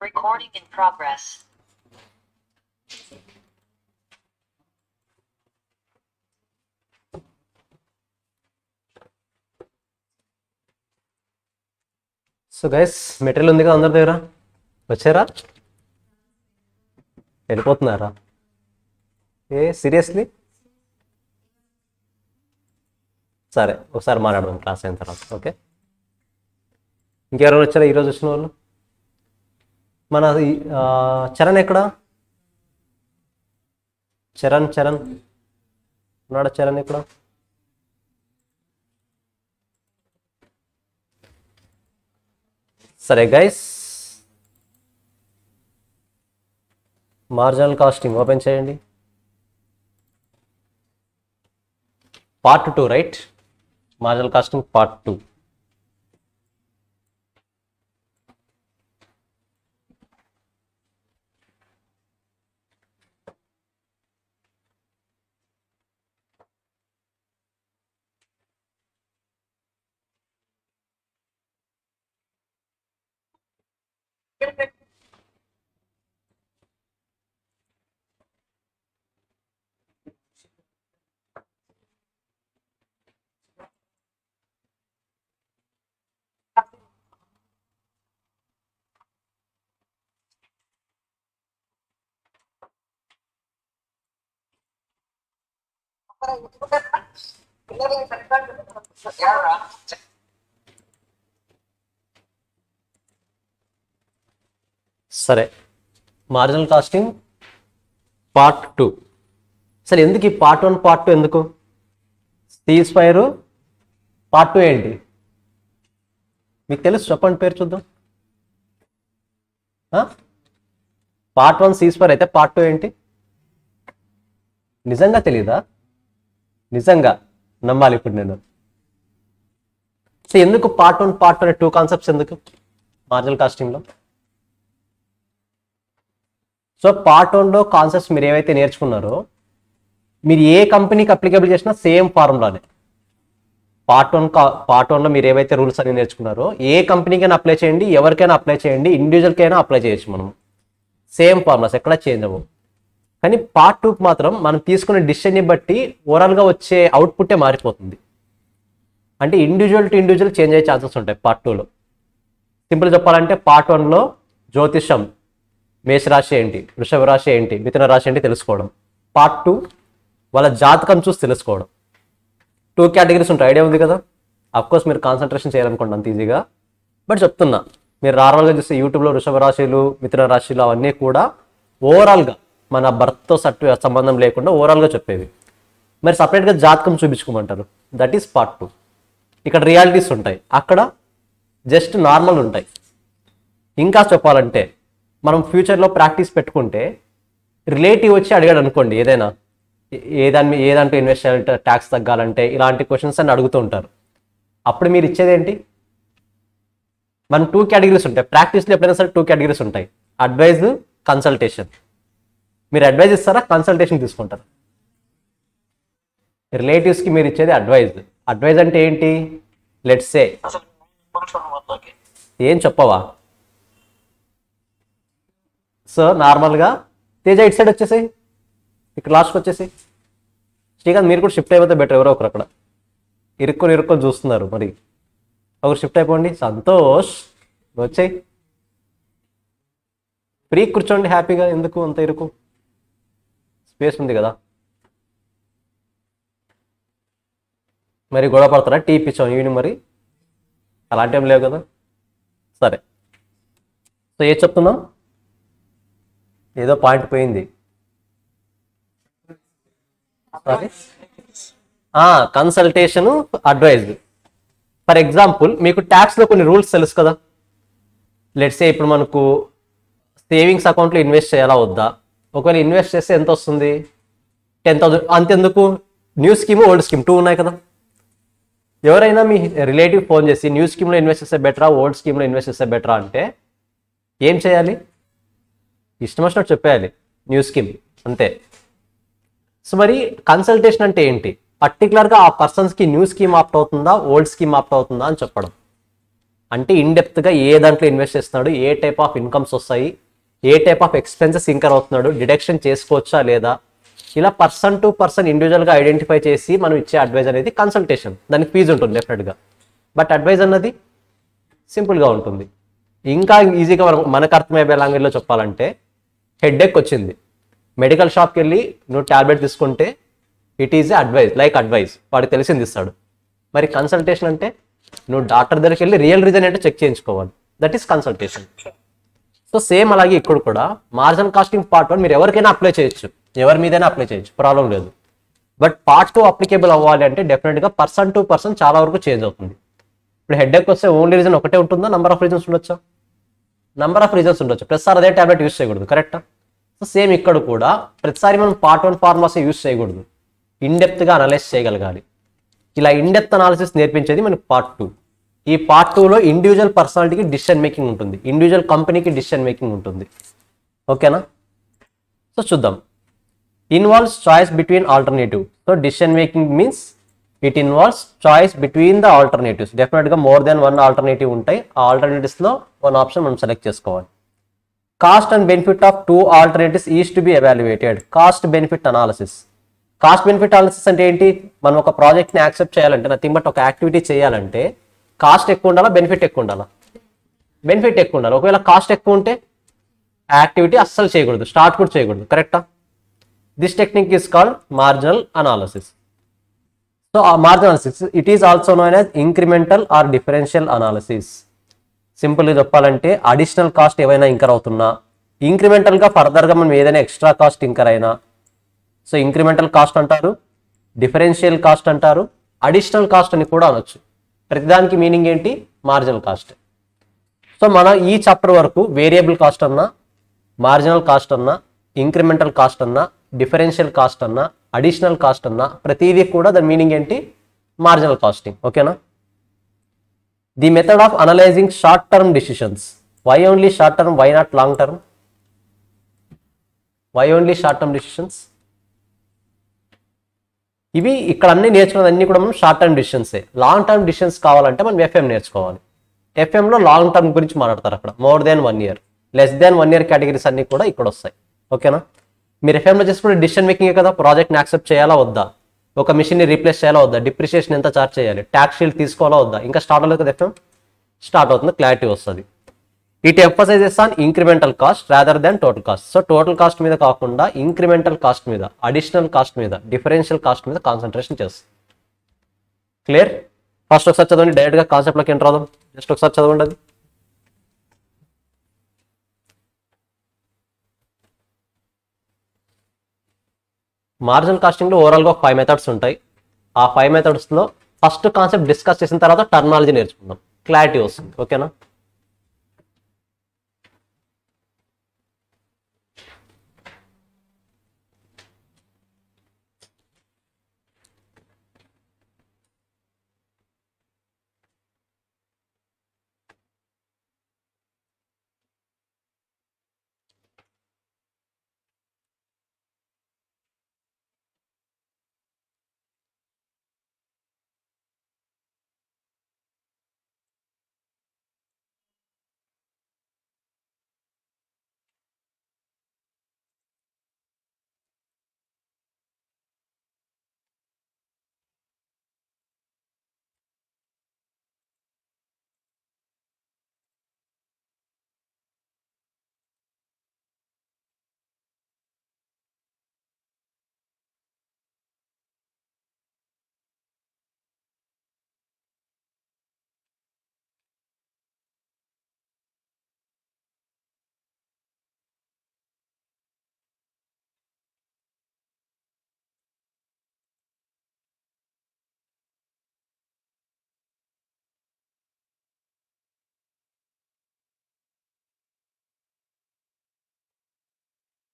Recording in progress. So guys material ఉంది కదా అందరి దగ్గర వచ్చారా వెళ్ళిపోతున్నారా సీరియస్లీ సరే ఒకసారి మాట్లాడదాం క్లాస్ అయిన తర్వాత ఓకే ఇంకెవరైనా వచ్చారా ఈరోజు వచ్చిన వాళ్ళు మన చరణ్ ఎక్కడ చరణ్ ఉన్నాడా చరణ్ ఎక్కడ సరే గైస్ మార్జినల్ కాస్టింగ్ ఓపెన్ చేయండి part 2 right marginal casting part 2 సరే మార్జినల్ కాస్టింగ్ పార్ట్ 2 సరే ఎందుకు ఈ పార్ట్ 1 పార్ట్ 2 ఎందుకు సీస్ఫైర్ పార్ట్ 2 ఏంటి మీకు తెలుసు చెప్పండి పేరు చూద్దాం పార్ట్ 1 సీస్ఫైర్ అయితే పార్ట్ 2 ఏంటి నిజంగా తెలీదా నిజంగా నమ్మాలి ఇప్పుడు నేను సో ఎందుకు పార్ట్ 1 పార్ట్ 2 అనే 2 కాన్సెప్ట్స్ ఎందుకు మార్జినల్ కాస్టింగ్లో సో పార్ట్ 1లో కాన్సెప్ట్స్ మీరు ఏవైతే నేర్చుకున్నారో మీరు ఏ కంపెనీకి అప్లికేబుల్ చేసినా సేమ్ ఫార్ములానే పార్ట్ 1లో మీరు ఏవైతే రూల్స్ అన్ని నేర్చుకున్నారో ఏ కంపెనీకైనా అప్లై చేయండి ఎవరికైనా అప్లై చేయండి ఇండివిజువల్కైనా అప్లై చేయొచ్చు మనం సేమ్ ఫార్ములాస్ ఎక్కడ చేంజ్ అవ్వవు కానీ పార్ట్ 2కి మాత్రం మనం తీసుకునే డిసిషన్ని బట్టి ఓవరాల్గా వచ్చే అవుట్పుట్టే మారిపోతుంది అంటే ఇండివిజువల్ టు ఇండివిజువల్ చేంజ్ అయ్యే ఛాన్సెస్ ఉంటాయి పార్ట్ 2లో సింపుల్ చెప్పాలంటే పార్ట్ 1లో జ్యోతిషం మేషరాశి ఏంటి వృషభ రాశి ఏంటి మిథున రాశి ఏంటి తెలుసుకోవడం పార్ట్ 2 వాళ్ళ జాతకం చూసి తెలుసుకోవడం 2 కేటగిరీస్ ఉంటాయి ఐడియా ఉంది కదా అఫ్కోర్స్ మీరు కాన్సన్ట్రేషన్ చేయాలనుకోండి అంత ఈజీగా బట్ చెప్తున్నా మీరు నార్మల్గా చూస్తే యూట్యూబ్లో వృషభ రాశిలు మిథున రాశిలు అవన్నీ కూడా ఓవరాల్గా మన బర్త్తో సంబంధం లేకుండా ఓవరాల్గా చెప్పేవి మరి సపరేట్గా జాతకం చూపించుకోమంటారు దట్ ఈస్ పార్ట్ 2 ఇక్కడ రియాలిటీస్ ఉంటాయి అక్కడ జస్ట్ నార్మల్ ఉంటాయి ఇంకా చెప్పాలంటే మనం ఫ్యూచర్లో ప్రాక్టీస్ పెట్టుకుంటే రిలేటివ్ వచ్చి అడిగాడు అనుకోండి ఏదైనా ఏ దాంట్లో ఇన్వెస్ట్ చేయాలంటే ట్యాక్స్ తగ్గాలంటే ఇలాంటి క్వశ్చన్స్ అన్ని అడుగుతూ ఉంటారు అప్పుడు మీరు ఇచ్చేది ఏంటి మనం 2 కేటగిరీస్ ఉంటాయి ప్రాక్టీస్లో ఎప్పుడైనా సరే 2 కేటగిరీస్ ఉంటాయి అడ్వైజ్ కన్సల్టేషన్ మీరు అడ్వైజ్ ఇస్తారా కన్సల్టేషన్ తీసుకుంటారు రిలేటివ్స్కి మీరు ఇచ్చేది అడ్వైజ్ అంటే ఏంటి లెట్స్ సే ఏం చెప్పవా సో నార్మల్గా తేజ ఇటు సైడ్ వచ్చేసి ఇక్కడ లాస్ట్కి వచ్చేసి శ్రీకాంత్ మీరు కూడా షిఫ్ట్ అయిపోతే బెటర్ ఎవరో ఒకరు అక్కడ ఇరుక్కొని చూస్తున్నారు మరి ఒకరు షిఫ్ట్ అయిపోండి సంతోష్ వచ్చేయి ఫ్రీ కూర్చోండి హ్యాపీగా ఎందుకు అంత ఇరుకు స్పేస్ ఉంది కదా మరి గొడవ పడతారా టీ ఇప్పించాం ఈవినింగ్ మరి అలాంటి ఏం లేవు కదా సరే సో ఏం చెప్తున్నాం ఏదో పాయింట్ పోయింది కన్సల్టేషన్ అడ్వైజ్ ఫర్ ఎగ్జాంపుల్ మీకు ట్యాక్స్లో కొన్ని రూల్స్ తెలుసు కదా లెట్స్ సే ఇప్పుడు మనకు సేవింగ్స్ అకౌంట్లో ఇన్వెస్ట్ చేయాలా వద్దా ఒకవేళ ఇన్వెస్ట్ చేస్తే ఎంత వస్తుంది 10,000 అంతెందుకు న్యూ స్కీమ్ ఓల్డ్ స్కీమ్ 2 ఉన్నాయి కదా ఎవరైనా మీ రిలేటివ్ ఫోన్ చేసి న్యూ స్కీమ్లో ఇన్వెస్ట్ చేస్తే బెటరా ఓల్డ్ స్కీమ్లో ఇన్వెస్ట్ చేస్తే బెటరా అంటే ఏం చేయాలి ఇష్టం వచ్చినట్టు చెప్పేయాలి న్యూ స్కీమ్ అంతే సో మరి కన్సల్టేషన్ అంటే ఏంటి పర్టికులర్గా ఆ పర్సన్స్కి న్యూ స్కీమ్ ఆప్ట్ అవుతుందా ఓల్డ్ స్కీమ్ ఆప్ట్ అవుతుందా అని చెప్పడం అంటే ఇన్డెప్త్గా ఏ దాంట్లో ఇన్వెస్ట్ చేస్తున్నాడు, ఏ టైప్ ఆఫ్ ఇన్కమ్స్ వస్తాయి, ఏ టైప్ ఆఫ్ ఎక్స్పెన్సెస్ ఇంకర్ అవుతున్నాడు, డిడక్షన్ చేసుకోవచ్చా లేదా, ఇలా పర్సన్ టు పర్సన్ ఇండివిజువల్గా ఐడెంటిఫై చేసి మనం ఇచ్చే అడ్వైజ్ అనేది కన్సల్టేషన్. దానికి ఫీజు ఉంటుంది డెఫినెట్గా. బట్ అడ్వైజ్ అన్నది సింపుల్గా ఉంటుంది. ఇంకా ఈజీగా మనకు అర్థమయ్యే లాంగ్వేజ్లో చెప్పాలంటే, హెడ్ఏక్ వచ్చింది, మెడికల్ షాప్కి వెళ్ళి నువ్వు ట్యాబ్లెట్ తీసుకుంటే it is advise, like advise, వాడికి తెలిసింది ఇస్తాడు. మరి కన్సల్టేషన్ అంటే నువ్వు డాక్టర్ దగ్గరికి వెళ్ళి రియల్ రీజన్ ఏంటో చెక్ చేయించుకోవాలి. That is consultation. So same అలాగే ఇక్కడ కూడా మార్జినల్ కాస్టింగ్ పార్ట్ 1 మీరు ఎవరికైనా అప్లై చేయొచ్చు, ఎవరి మీదైనా అప్లై చేయొచ్చు, ప్రాబ్లం లేదు. బట్ పార్ట్ 2 అప్లికేబుల్ అవ్వాలి అంటే డెఫినెట్గా పర్సన్ టు పర్సన్ చాలా వరకు చేంజ్ అవుతుంది. ఇప్పుడు హెడ్ఏక్ వస్తే ఓన్లీ రీజన్ ఒకటే ఉంటుందా, నంబర్ ఆఫ్ రీజన్స్ ఉండొచ్చా? నంబర్ ఆఫ్ రీజన్స్ ఉండొచ్చు. ప్రతిసారి అదే టాబ్లెట్ యూస్ చేయకూడదు, కరెక్టా? సో సేమ్ ఇక్కడ కూడా ప్రతిసారి మనం పార్ట్ 1 ఫార్ములాస్ యూస్ చేయకూడదు, ఇన్డెప్త్గా అనలైజ్ చేయగలగాలి. ఇలా ఇన్డెప్త్ అనాలిసిస్ నేర్పించేది మనకి పార్ట్ 2. ఈ పార్ట్ 2లో ఇండివిజువల్ పర్సనాలిటీకి డిసిషన్ మేకింగ్ ఉంటుంది, ఇండివిజువల్ కంపెనీకి డిసిషన్ మేకింగ్ ఉంటుంది. ఓకేనా? సో చూద్దాం. Involves choice between alternative. So decision making means it involves choice between the alternatives. డెఫినెట్గా మోర్ దెన్ 1 ఆల్టర్నేటివ్ ఉంటాయి. ఆ ఆల్టర్నేటివ్స్లో 1 ఆప్షన్ మనం సెలెక్ట్ చేసుకోవాలి. Cost and benefit of 2 alternatives is to be evaluated. Cost benefit analysis. Cost benefit analysis అంటే ఏంటి? మనం ఒక ప్రాజెక్ట్ని యాక్సెప్ట్ చేయాలంటే, నథింగ్ బట్ ఒక యాక్టివిటీ చేయాలంటే కాస్ట్ ఎక్కువ ఉండాలా, బెనిఫిట్ ఎక్కువ ఉండాలా? బెనిఫిట్ ఎక్కువ ఉండాలి. ఒకవేళ కాస్ట్ ఎక్కువ ఉంటే యాక్టివిటీ అస్సలు చేయకూడదు, స్టార్ట్ కూడా చేయకూడదు, కరెక్టా? This technique is called marginal analysis. So ఆ marginal analysis it is also known as incremental or differential analysis. సింపుల్గా చెప్పాలంటే అడిషనల్ కాస్ట్ ఏవైనా ఇంకర్ అవుతున్నా, ఇంక్రిమెంటల్గా ఫర్దర్గా మనం ఏదైనా ఎక్స్ట్రా కాస్ట్ ఇంకర్ అయినా, సో ఇంక్రిమెంటల్ కాస్ట్ అంటారు, డిఫరెన్షియల్ కాస్ట్ అంటారు, అడిషనల్ కాస్ట్ అని కూడా అనొచ్చు. ప్రతిదానికి మీనింగ్ ఏంటి? Marginal cost. సో మన ఈ చాప్టర్ వరకు వేరియబుల్ కాస్ట్ అన్నా, మార్జినల్ కాస్ట్ అన్నా, ఇంక్రిమెంటల్ కాస్ట్ అన్నా, డిఫరెన్షియల్ కాస్ట్ అన్నా, అడిషనల్ కాస్ట్ అన్నా, ప్రతిదీ కూడా దాని మీనింగ్ ఏంటి? Marginal costing. ఓకేనా? The method of analysing short term decisions. Why only short term, why not long term? Why only short term decisions? ఇవి ఇక్కడ అన్ని నేర్చుకున్నదన్నీ కూడా మనం షార్ట్ టర్మ్ డిసిషన్సే. లాంగ్ టర్మ్ డిసిషన్స్ కావాలంటే మనం ఎఫ్ఎం నేర్చుకోవాలి. ఎఫ్ఎంలో లాంగ్ టర్మ్ గురించి మాట్లాడతారు. అక్కడ more than 1 year, less than 1 year categories అన్ని కూడా ఇక్కడ వస్తాయి. ఓకేనా? మీరు ఎఫ్ఎంలో చేసుకుంటే డిసిషన్ మేకింగే కదా, ప్రాజెక్ట్ని యాక్సెప్ట్ చేయాలా వద్దా, ఒక మిషన్ని రీప్లేస్ చేయాలా వద్దా, డిప్రిషియేషన్ ఎంత చార్జ్ చేయాలి, ట్యాక్స్ షీల్డ్ తీసుకోవాలా వద్దా, ఇంకా స్టార్ట్ అవ్వలేదు కదా, ఎఫ్ఎం స్టార్ట్ అవుతుంది, క్లారిటీ వస్తుంది. It emphasises on incremental cost rather than total cost. So total cost మీద కాకుండా ఇంక్రిమెంటల్ కాస్ట్ మీద, అడిషనల్ కాస్ట్ మీద, డిఫరెన్షియల్ కాస్ట్ మీద కాన్సన్ట్రేషన్ చేస్తుంది. క్లియర్? ఫస్ట్ ఒకసారి చదవండి, డైరెక్ట్గా కాన్సెప్ట్లోకి ఎంటర్ అవుదాం. జస్ట్ ఒకసారి చదవండి అది. మార్జినల్ కాస్టింగ్లో ఓవరాల్గా 5 మెథడ్స్ ఉంటాయి. ఆ 5 మెథడ్స్లో ఫస్ట్ కాన్సెప్ట్ డిస్కస్ చేసిన తర్వాత టర్మినాలజీ నేర్చుకుందాం, క్లారిటీ వస్తుంది. ఓకేనా?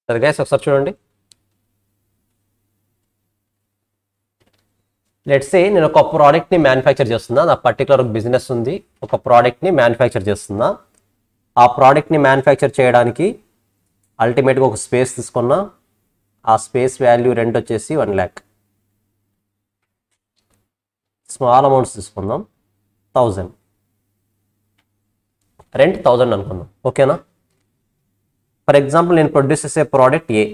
సరే గైస్, ఒకసారి చూడండి. లెట్స్ సే నేను ఒక ప్రోడక్ట్ని మ్యానుఫ్యాక్చర్ చేస్తున్నా, నా పర్టికులర్ బిజినెస్ ఉంది, ఒక ప్రోడక్ట్ని మ్యానుఫ్యాక్చర్ చేస్తున్నా. ఆ ప్రోడక్ట్ని మ్యానుఫ్యాక్చర్ చేయడానికి అల్టిమేట్గా ఒక స్పేస్ తీసుకున్నా. ఆ స్పేస్ వాల్యూ రెంట్ వచ్చేసి 1 lakh. స్మాల్ అమౌంట్స్ తీసుకుందాం, 1000. రెంట్ 1000 అనుకుందాం, ఓకేనా. ఫర్ ఎగ్జాంపుల్ నేను ప్రొడ్యూస్ చేసే ప్రోడక్ట్ ఏ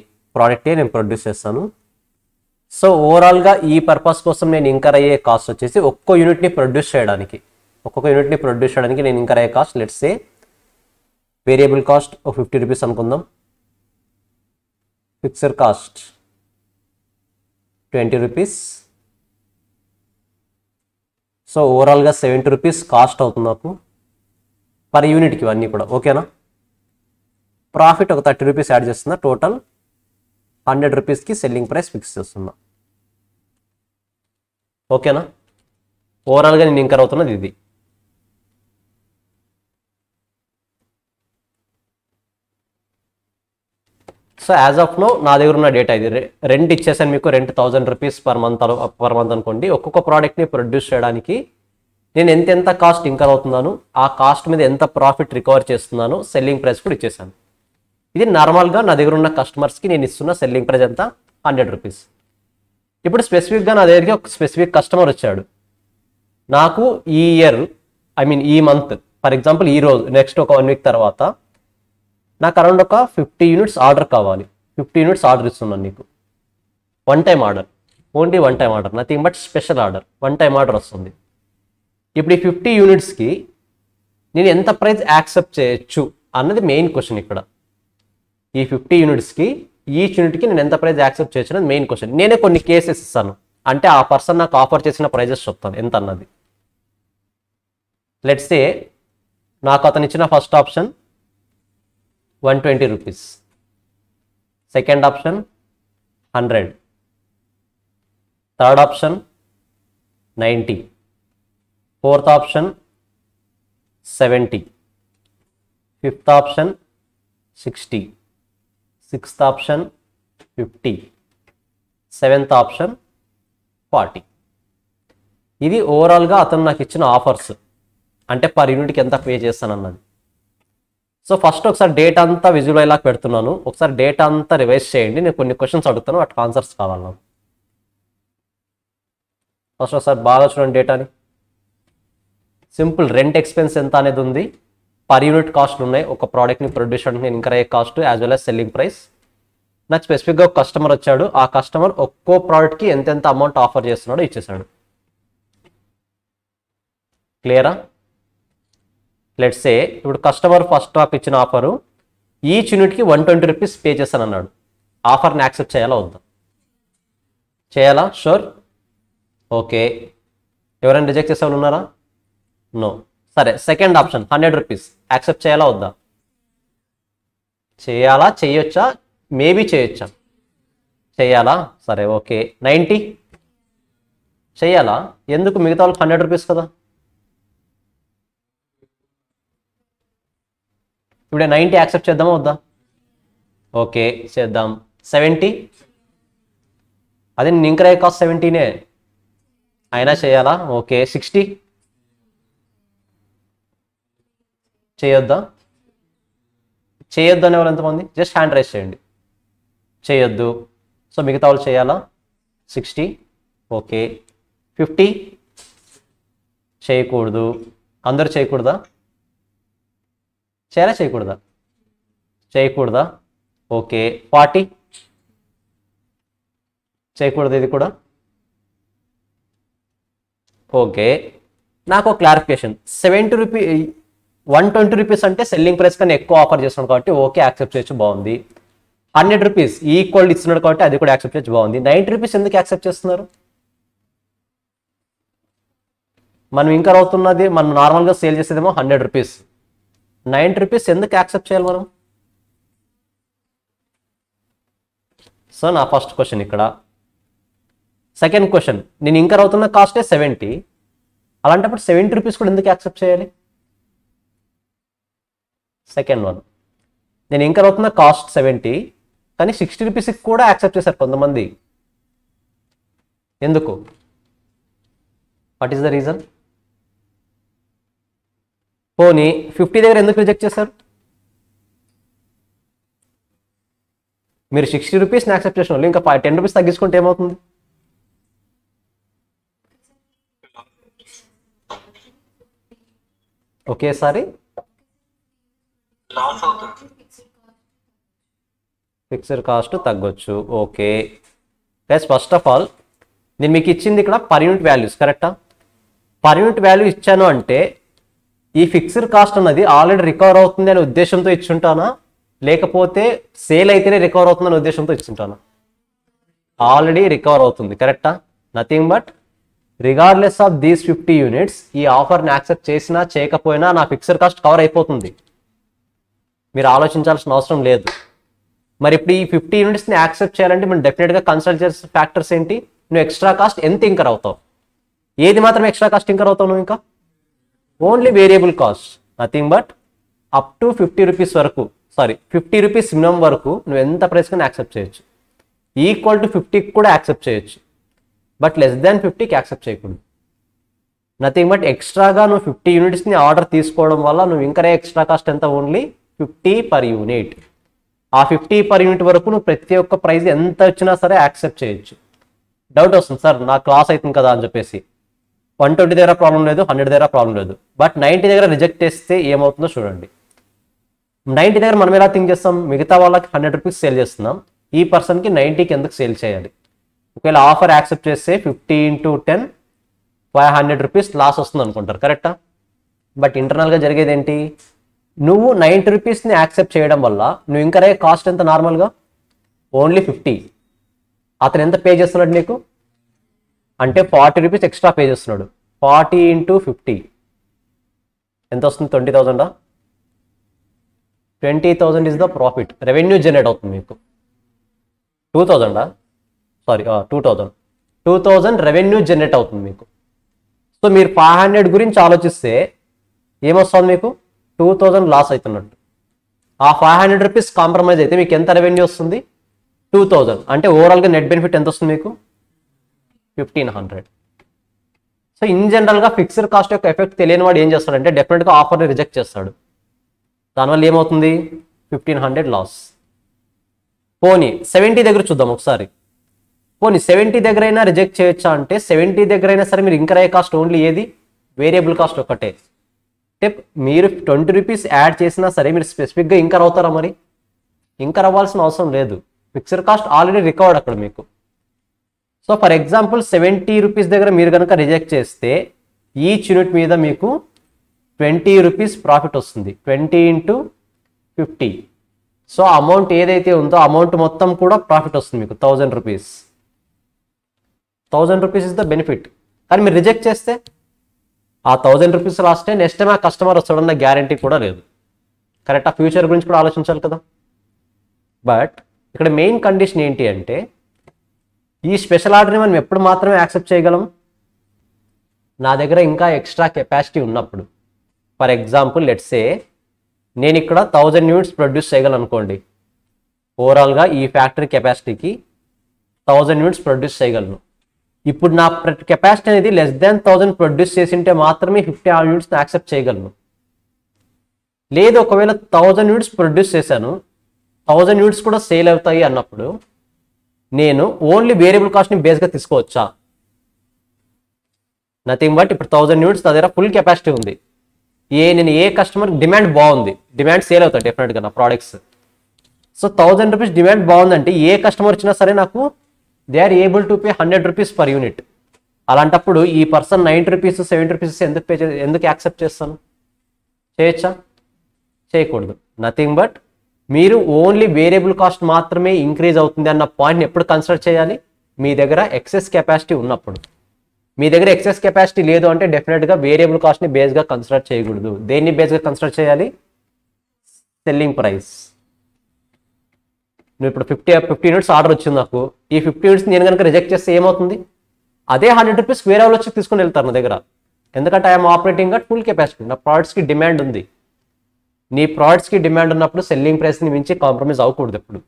నేను ప్రొడ్యూస్ చేస్తాను. సో ఓవరాల్గా ఈ పర్పస్ కోసం నేను ఇంకర్ అయ్యే కాస్ట్ వచ్చేసి ఒక్కొక్క యూనిట్ని ప్రొడ్యూస్ చేయడానికి నేను ఇంకర్ అయ్యే cost let's say variable cost ఒక 50 రూపీస్ అనుకుందాం, ఫిక్స్డ్ కాస్ట్ 20 రూపీస్. సో ఓవరాల్గా 70 రూపీస్ కాస్ట్ అవుతుంది నాకు పర్ యూనిట్కి ఇవన్నీ కూడా, ఓకేనా. ప్రాఫిట్ ఒక 30 రూపీస్ యాడ్ చేస్తున్నా, టోటల్ 100 రూపీస్కి సెల్లింగ్ ప్రైస్ ఫిక్స్ చేస్తున్నా, ఓకేనా. ఓవరాల్గా నేను ఇంకర్ అవుతున్నది ఇది. సో యాజ్ ఆఫ్ నో నా దగ్గర ఉన్న డేటా ఇది. రెంట్ ఇచ్చేసాను మీకు, రెంట్ 1000 రూపీస్ పర్ మంత్ అనుకోండి. ఒక్కొక్క ప్రోడక్ట్ని ప్రొడ్యూస్ చేయడానికి నేను ఎంత కాస్ట్ ఇంకర్ అవుతున్నాను, ఆ కాస్ట్ మీద ఎంత ప్రాఫిట్ రికవర్ చేస్తున్నాను, సెల్లింగ్ ప్రైస్ కూడా ఇచ్చేసాను. ఇది నార్మల్గా నా దగ్గర ఉన్న కస్టమర్స్కి నేను ఇస్తున్న సెల్లింగ్ ప్రైస్ ఎంత 100 రూపీస్. ఇప్పుడు స్పెసిఫిక్గా నా దగ్గరికి ఒక స్పెసిఫిక్ కస్టమర్ వచ్చాడు, నాకు ఈ ఇయర్ ఈ మంత్ ఫర్ ఎగ్జాంపుల్ ఈ రోజు నెక్స్ట్ ఒక 1 వీక్ తర్వాత నాకు అరౌండ్ ఒక 50 యూనిట్స్ ఆర్డర్ కావాలి. 50 యూనిట్స్ ఆర్డర్ ఇస్తున్నాను నీకు, one time order, only one time order, nothing but special order, one time order వస్తుంది. ఇప్పుడు ఈ 50 యూనిట్స్కి నేను ఎంత ప్రైస్ యాక్సెప్ట్ చేయొచ్చు అన్నది మెయిన్ క్వశ్చన్ ఇక్కడ. ఈ 50 యూనిట్స్కి ఈచ్ యూనిట్కి నేను ఎంత ప్రైస్ యాక్సెప్ట్ చేయొచ్చు అనేది మెయిన్ క్వశ్చన్. నేనే కొన్ని కేసెస్ ఇస్తాను, అంటే ఆ పర్సన్ నాకు ఆఫర్ చేసిన ప్రైజెస్ చెప్తాను ఎంత అన్నది. లెట్స్ సే నాకు అతను ఇచ్చిన first option 120 rupees, second option 100, third option 90, fourth option 70, fifth option 60, sixth option 50, seventh option 40. ఇది ఓవరాల్గా అతను నాకు ఇచ్చిన ఆఫర్స్, అంటే పర్ యూనిట్కి ఎంత పే చేస్తానన్నది. సో ఫస్ట్ ఒకసారి డేటా అంతా విజువల్ లాగా పెడుతున్నాను, ఒకసారి డేటా అంతా రివైజ్ చేయండి. నేను కొన్ని క్వశ్చన్స్ అడుగుతాను, వాటికి ఆన్సర్స్ కావాలి నాకు. ఫస్ట్ ఒకసారి బాగా చూడండి డేటాని. సింపుల్ రెంట్ ఎక్స్పెన్స్ ఎంత అనేది ఉంది, పర్ యూనిట్ కాస్ట్లు ఉన్నాయి, ఒక ప్రోడక్ట్ని ప్రొడ్యూస్ చేయడానికి నేను ఇంకర్ అయ్యే cost as well as selling price. నాకు స్పెసిఫిక్గా ఒక కస్టమర్ వచ్చాడు, ఆ కస్టమర్ ఒక్కో ప్రోడక్ట్కి ఎంతెంత అమౌంట్ ఆఫర్ చేస్తున్నాడో ఇచ్చేసాడు. క్లియరా? లెట్స్ సే ఇప్పుడు కస్టమర్ ఫస్ట్ నాకు ఇచ్చిన ఆఫరు ఈచ్ యూనిట్కి 120 రూపీస్ పే చేస్తాను అన్నాడు. ఆఫర్ని యాక్సెప్ట్ చేయాలా వద్దా? చేయాలా? Sure, okay. ఎవరైనా రిజెక్ట్ చేసేవాళ్ళు ఉన్నారా? నో. సరే, సెకండ్ ఆప్షన్ 100 రూపీస్ యాక్సెప్ట్ చేయాలా వద్దా? చేయాలా, చేయొచ్చా, మేబీ చేయొచ్చా? చేయాలా? సరే, ఓకే. 90 చేయాలా? ఎందుకు? మిగతా వాళ్ళకి 100 రూపీస్ కదా. ఇప్పుడు 90 యాక్సెప్ట్ చేద్దామా వద్దా? ఓకే, చేద్దాం. 70 అదే నేను ఇంకర్ అయ్యే కాస్ట్ 70నే, అయినా చేయాలా? ఓకే. 60 చేయొద్దా? చేయొద్దు అనే వాళ్ళు ఎంతమంది? జస్ట్ హ్యాండ్ రైజ్ చేయండి. చేయొద్దు. సో మిగతా వాళ్ళు చేయాలా? 60 ఓకే. 50 చేయకూడదు. అందరూ చేయకూడదా? చేయాలా చేయకూడదా? చేయకూడదా? ఓకే. 40 చేయకూడదు, ఇది కూడా ఓకే. నాకు ఒక క్లారిఫికేషన్, 70 రూపీ 120 రూపీస్ అంటే సెల్లింగ్ ప్రైస్ కన్నా ఎక్కువ ఆఫర్ చేస్తున్నాడు కాబట్టి ఓకే యాక్సెప్ట్ చేయొచ్చు, బాగుంది. 100 రూపీస్ ఈక్వల్ ఇస్తున్నాడు కాబట్టి అది కూడా యాక్సెప్ట్ చేయొచ్చు, బాగుంది. 90 రూపీస్ ఎందుకు యాక్సెప్ట్ చేస్తున్నారు? మనం ఇంకర్ అవుతున్నది, మనం నార్మల్గా సేల్ చేసేదేమో 100 రూపీస్, 90 రూపీస్ ఎందుకు యాక్సెప్ట్ చేయాలి మనం? సో నా ఫస్ట్ క్వశ్చన్ ఇక్కడ. సెకండ్ క్వశ్చన్, నేను ఇంకర్ అవుతున్న కాస్టే 70, అలాంటప్పుడు 70 రూపీస్ కూడా ఎందుకు యాక్సెప్ట్ చేయాలి? సెకండ్ వన్, నేను ఇంకర్ అవుతున్న కాస్ట్ 70 కానీ 60 రూపీస్కి కూడా యాక్సెప్ట్ చేశారు కొంతమంది, ఎందుకు? What is the reason? పోనీ 50 దగ్గర ఎందుకు రిజెక్ట్ చేశారు? మీరు 60 రూపీస్ని యాక్సెప్ట్ చేసిన వాళ్ళు ఇంకా 10 రూపీస్ తగ్గించుకుంటే ఏమవుతుంది? ఒకేసారి లాస్ అవుతుంది. ఫిక్స్డ్ కాస్ట్ తగ్గొచ్చు. Okay guys, first of all నేను మీకు ఇచ్చింది ఇక్కడ పర్ యూనిట్ వాల్యూస్, కరెక్టా? పర్ యూనిట్ వాల్యూ ఇచ్చాను అంటే ఈ ఫిక్స్డ్ కాస్ట్ అన్నది ఆల్రెడీ రికవర్ అవుతుంది అనే ఉద్దేశంతో ఇచ్చుంటానా, లేకపోతే సేల్ అయితేనే రికవర్ అవుతుంది అనే ఉద్దేశంతో ఇచ్చుంటానా? ఆల్రెడీ రికవర్ అవుతుంది, కరెక్టా? Nothing but regardless of these 50 units ఈ ఆఫర్ని యాక్సెప్ట్ చేసినా చేయకపోయినా నా ఫిక్స్డ్ కాస్ట్ కవర్ అయిపోతుంది. మీరు ఆలోచించాల్సిన అవసరం లేదు. మరి ఇప్పుడు ఈ 50 యూనిట్స్ని యాక్సెప్ట్ చేయాలంటే మనం డెఫినెట్గా కన్సల్ట్ చేసే ఫ్యాక్టర్స్ ఏంటి? నువ్వు ఎక్స్ట్రా కాస్ట్ ఎంత ఇంకర్ అవుతావు, ఏది మాత్రం ఎక్స్ట్రా కాస్ట్ ఇంకర్ అవుతావు నువ్వు? ఇంకా only variable cost, nothing but up to 50 rupees వరకు, 50 రూపీస్ మినిమం వరకు నువ్వు ఎంత ప్రైస్ కానీ యాక్సెప్ట్ చేయొచ్చు. ఈక్వల్ టు 50కి కూడా యాక్సెప్ట్ చేయొచ్చు, బట్ లెస్ దాన్ 50కి యాక్సెప్ట్ చేయకూడదు. నథింగ్ బట్ ఎక్స్ట్రాగా నువ్వు 50 యూనిట్స్ని ఆర్డర్ తీసుకోవడం వల్ల నువ్వు ఇంకా ఎక్స్ట్రా కాస్ట్ ఎంత? Only 50 per unit. ఆ 50 పర్ యూనిట్ వరకు నువ్వు ప్రతి ఒక్క ప్రైస్ ఎంత వచ్చినా సరే యాక్సెప్ట్ చేయొచ్చు. డౌట్ వస్తుంది, సార్ నాకు లాస్ అవుతుంది కదా అని చెప్పేసి. 120 దగ్గర ప్రాబ్లం లేదు, 100 దగ్గర ప్రాబ్లం లేదు, బట్ 90 దగ్గర రిజెక్ట్ చేస్తే ఏమవుతుందో చూడండి. 90 దగ్గర మనం ఎలా థింక్ చేస్తాం? మిగతా వాళ్ళకి 100 రూపీస్ సేల్ చేస్తున్నాం, ఈ పర్సన్కి 90కి ఎందుకు సేల్ చేయాలి? ఒకవేళ ఆఫర్ యాక్సెప్ట్ చేస్తే 50 × 10 500 రూపీస్ లాస్ వస్తుంది అనుకుంటారు, కరెక్టా? బట్ ఇంటర్నల్గా జరిగేది ఏంటి? నువ్వు 90 రూపీస్ని యాక్సెప్ట్ చేయడం వల్ల నువ్వు ఇంకా కాస్ట్ ఎంత? నార్మల్గా ఓన్లీ 50. అతను ఎంత పే చేస్తున్నాడు నీకు అంటే 40 రూపీస్ ఎక్స్ట్రా పే చేస్తున్నాడు. 40 × 50 ఎంత వస్తుంది? 20,000. 20,000 is the profit. Revenue generate అవుతుంది మీకు. 2,000 2000 రెవెన్యూ జనరేట్ అవుతుంది మీకు. సో మీరు 500 గురించి ఆలోచిస్తే ఏమొస్తుంది మీకు? 2000 లాస్ అవుతున్నట్టు. ఆ 500 రూపీస్ కాంప్రమైజ్ అయితే మీకు ఎంత రెవెన్యూ వస్తుంది? 2000. అంటే ఓవరాల్గా నెట్ బెనిఫిట్ ఎంత వస్తుంది మీకు? 1500. సో ఇన్ జనరల్గా ఫిక్స్డ్ కాస్ట్ యొక్క ఎఫెక్ట్ తెలియని వాడు ఏం చేస్తాడంటే డెఫినెట్గా ఆఫర్ని రిజెక్ట్ చేస్తాడు. దానివల్ల ఏమవుతుంది? 1500 లాస్. పోనీ 70 దగ్గర చూద్దాం ఒకసారి. పోనీ 70 దగ్గర అయినా రిజెక్ట్ చేయొచ్చా అంటే 70 దగ్గర అయినా సరే మీరు ఇంకర్ అయ్యే కాస్ట్ ఓన్లీ ఏది? వేరియబుల్ కాస్ట్ ఒకటే. అంటే మీరు 20 రూపీస్ యాడ్ చేసినా సరే మీరు స్పెసిఫిక్గా ఇంకర్ అవుతారా? మరి ఇంకర్ అవ్వాల్సిన అవసరం లేదు, ఫిక్స్డ్ కాస్ట్ ఆల్రెడీ రికవర్డ్ అక్కడ మీకు. సో ఫర్ ఎగ్జాంపుల్ 70 రూపీస్ దగ్గర మీరు కనుక రిజెక్ట్ చేస్తే ఈచ్ యూనిట్ మీద మీకు 20 రూపీస్ ప్రాఫిట్ వస్తుంది. 20 × 50. సో అమౌంట్ ఏదైతే ఉందో అమౌంట్ మొత్తం కూడా ప్రాఫిట్ వస్తుంది మీకు 1000 rupees. 1000 rupees is the benefit. కానీ మీరు రిజెక్ట్ చేస్తే ఆ 1000 రూపీస్ లాస్టే, నెక్స్ట్ టైం ఆ కస్టమర్ వస్తాడన్న గ్యారంటీ కూడా లేదు, కరెక్ట్? ఆ ఫ్యూచర్ గురించి కూడా ఆలోచించాలి కదా. బట్ ఇక్కడ మెయిన్ కండిషన్ ఏంటి అంటే ఈ స్పెషల్ ఆర్డర్ని మనం ఎప్పుడు మాత్రమే యాక్సెప్ట్ చేయగలం? నా దగ్గర ఇంకా ఎక్స్ట్రా కెపాసిటీ ఉన్నప్పుడు. ఫర్ ఎగ్జాంపుల్ లెట్స్ సే నేను ఇక్కడ 1000 యూనిట్స్ ప్రొడ్యూస్ చేయగలను అనుకోండి. ఓవరాల్గా ఈ ఫ్యాక్టరీ కెపాసిటీకి 1000 యూనిట్స్ ప్రొడ్యూస్ చేయగలను. ఇప్పుడు నా కెపాసిటీ అనేది లెస్ దాన్ 1000 ప్రొడ్యూస్ చేసింటే మాత్రమే 50 యూనిట్స్ని యాక్సెప్ట్ చేయగలను. లేదు ఒకవేళ 1000 యూనిట్స్ ప్రొడ్యూస్ చేశాను, 1000 యూనిట్స్ కూడా సేల్ అవుతాయి అన్నప్పుడు నేను ఓన్లీ వేరియబుల్ కాస్ట్ని బేస్గా తీసుకోవచ్చా? నథింగ్ బట్ ఇప్పుడు 1000 యూనిట్స్ నా దగ్గర ఫుల్ కెపాసిటీ ఉంది. నేను ఏ కస్టమర్ డిమాండ్ బాగుంది, డిమాండ్ సేల్ అవుతాయి డెఫినెట్గా నా ప్రోడక్ట్స్. సో 1000 రూపీస్ డిమాండ్ బాగుందంటే ఏ కస్టమర్ వచ్చినా సరే నాకు they are able to pay 100 rupees per unit. అలాంటప్పుడు ఈ పర్సన్ 90 రూపీస్ 70 రూపీస్ ఎందుకు యాక్సెప్ట్ చేస్తాను? చేయొచ్చా? చేయకూడదు. నథింగ్ బట్ మీరు ఓన్లీ వేరియబుల్ కాస్ట్ మాత్రమే ఇంక్రీజ్ అవుతుంది అన్న పాయింట్ని ఎప్పుడు కన్సిడర్ చేయాలి? మీ దగ్గర ఎక్సెస్ కెపాసిటీ ఉన్నప్పుడు. మీ దగ్గర ఎక్సెస్ కెపాసిటీ లేదు అంటే డెఫినెట్గా వేరియబుల్ కాస్ట్ని బేస్గా కన్సిడర్ చేయకూడదు. దేన్ని బేస్గా కన్సిడర్ చేయాలి? Selling price. నువ్వు ఇప్పుడు 50 యూనిట్స్ ఆర్డర్ వచ్చింది నాకు, ఈ 50 యూనిట్స్ నేను కనుక రిజెక్ట్ చేస్తే ఏమవుతుంది? అదే 100 రూపీస్ వేరే వాళ్ళు వచ్చి తీసుకుని వెళ్తారు నా దగ్గర. ఎందుకంటే I'm operating at full capacity. నా ప్రోడక్ట్స్కి డిమాండ్ ఉంది. నీ ప్రోడక్ట్స్కి డిమాండ్ ఉన్నప్పుడు సెల్లింగ్ ప్రైస్ని మించి కాంప్రమైజ్ అవ్వకూడదు ఎప్పుడు.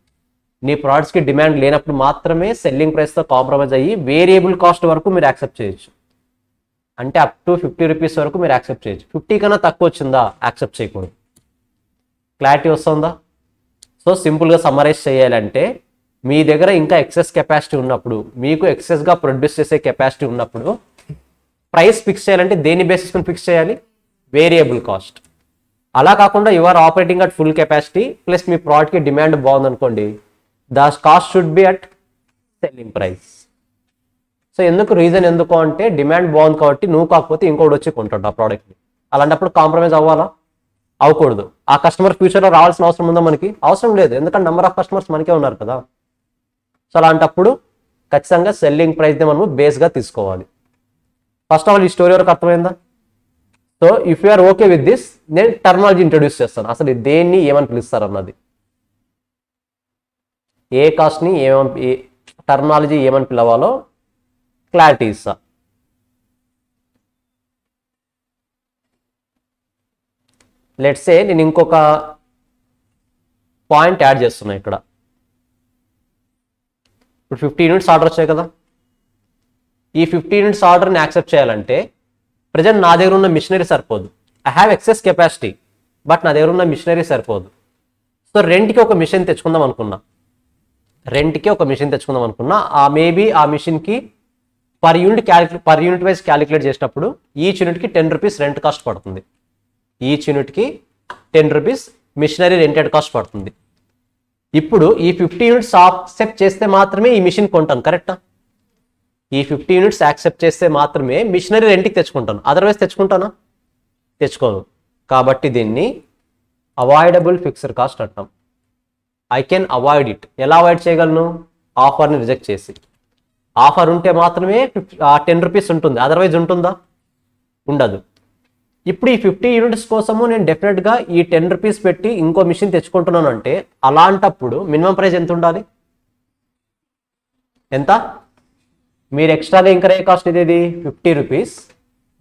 నీ ప్రోడక్ట్స్కి డిమాండ్ లేనప్పుడు మాత్రమే సెల్లింగ్ ప్రైస్తో కాంప్రమైజ్ అయ్యి వేరియబుల్ కాస్ట్ వరకు మీరు యాక్సెప్ట్ చేయొచ్చు. అంటే అప్ టు 50 రూపీస్ వరకు మీరు యాక్సెప్ట్ చేయొచ్చు. 50 కన్నా తక్కువ వచ్చిందా యాక్సెప్ట్ చేయకూడదు. క్లారిటీ వస్తుందా? సో సింపుల్గా సమ్మరైజ్ చేయాలంటే మీ దగ్గర ఇంకా ఎక్సెస్ కెపాసిటీ ఉన్నప్పుడు, మీకు ఎక్సెస్గా ప్రొడ్యూస్ చేసే కెపాసిటీ ఉన్నప్పుడు ప్రైస్ ఫిక్స్ చేయాలంటే దేని బేసిస్ ఫిక్స్ చేయాలి? Variable cost. అలా కాకుండా you are operating at full capacity plus మీ ప్రోడక్ట్కి డిమాండ్ బాగుంది అనుకోండి, the cost should be at selling price. So reason ఎందుకు అంటే డిమాండ్ బాగుంది కాబట్టి నువ్వు కాకపోతే ఇంకోటి వచ్చి కొంటాడు ఆ ప్రోడక్ట్ని. అలాంటప్పుడు కాంప్రమైజ్ అవ్వాలా? అవ్వకూడదు. ఆ కస్టమర్ ఫ్యూచర్లో రావాల్సిన అవసరం ఉందా? మనకి అవసరం లేదు, ఎందుకంటే నెంబర్ ఆఫ్ కస్టమర్స్ మనకే ఉన్నారు కదా. సో అలాంటప్పుడు ఖచ్చితంగా సెల్లింగ్ ప్రైస్ని మనము బేస్గా తీసుకోవాలి. ఫస్ట్ ఆఫ్ ఆల్ ఈ స్టోరీ వరకు అర్థమైందా? So if you are okay with this, నేను టర్మినాలజీ ఇంట్రొడ్యూస్ చేస్తాను. అసలు దేన్ని ఏమని పిలుస్తారు అన్నది, ఏ కాస్ట్ని టర్మినాలజీ ఏమని పిలవాలో క్లారిటీ ఇస్తా. లెట్స్ సే నేను ఇంకొక పాయింట్ యాడ్ చేస్తున్నా ఇక్కడ. ఇప్పుడు 50 యూనిట్స్ ఆర్డర్ వచ్చాయి కదా. ఈ 50 యూనిట్స్ ఆర్డర్ని యాక్సెప్ట్ చేయాలంటే ప్రజెంట్ నా దగ్గర ఉన్న మిషనరీ సరిపోదు. I have excess capacity, but నా దగ్గర ఉన్న మిషనరీ సరిపోదు. సో రెంట్కి ఒక మిషన్ తెచ్చుకుందాం అనుకున్నా, మేబీ ఆ మిషన్కి పర్ యూనిట్ వైజ్ క్యాలిక్యులేట్ చేసినప్పుడు ఈచ్ యూనిట్కి 10 రూపీస్ రెంట్ కాస్ట్ పడుతుంది. ఈచ్ యూనిట్కి 10 రూపీస్ మిషనరీ రెంటెడ్ కాస్ట్ పడుతుంది. ఇప్పుడు ఈ 50 యూనిట్స్ యాక్సెప్ట్ చేస్తే మాత్రమే ఈ మిషన్ కొంటాను, కరెక్టా? ఈ 50 యూనిట్స్ యాక్సెప్ట్ చేస్తే మాత్రమే మిషనరీ రెంట్కి తెచ్చుకుంటాను, అదర్వైజ్ తెచ్చుకుంటానా? తెచ్చుకోను. కాబట్టి దీన్ని అవాయిడబుల్ ఫిక్స్డ్ కాస్ట్ అంటాం. I can avoid it. ఎలా అవాయిడ్ చేయగలను? ఆఫర్ని రిజెక్ట్ చేసి. ఆఫర్ ఉంటే మాత్రమే 10 రూపీస్ ఉంటుంది, అదర్వైజ్ ఉంటుందా? ఉండదు. ఇప్పుడు ఈ 50 యూనిట్స్ కోసము నేను డెఫినెట్గా ఈ 10 రూపీస్ పెట్టి ఇంకో మిషన్ తెచ్చుకుంటున్నాను అంటే అలాంటప్పుడు మినిమం ప్రైస్ ఎంత ఉండాలి? ఎంత? మీరు ఎక్స్ట్రాగా ఇంకర్ అయ్యే కాస్ట్ ఇది 50 రూపీస్,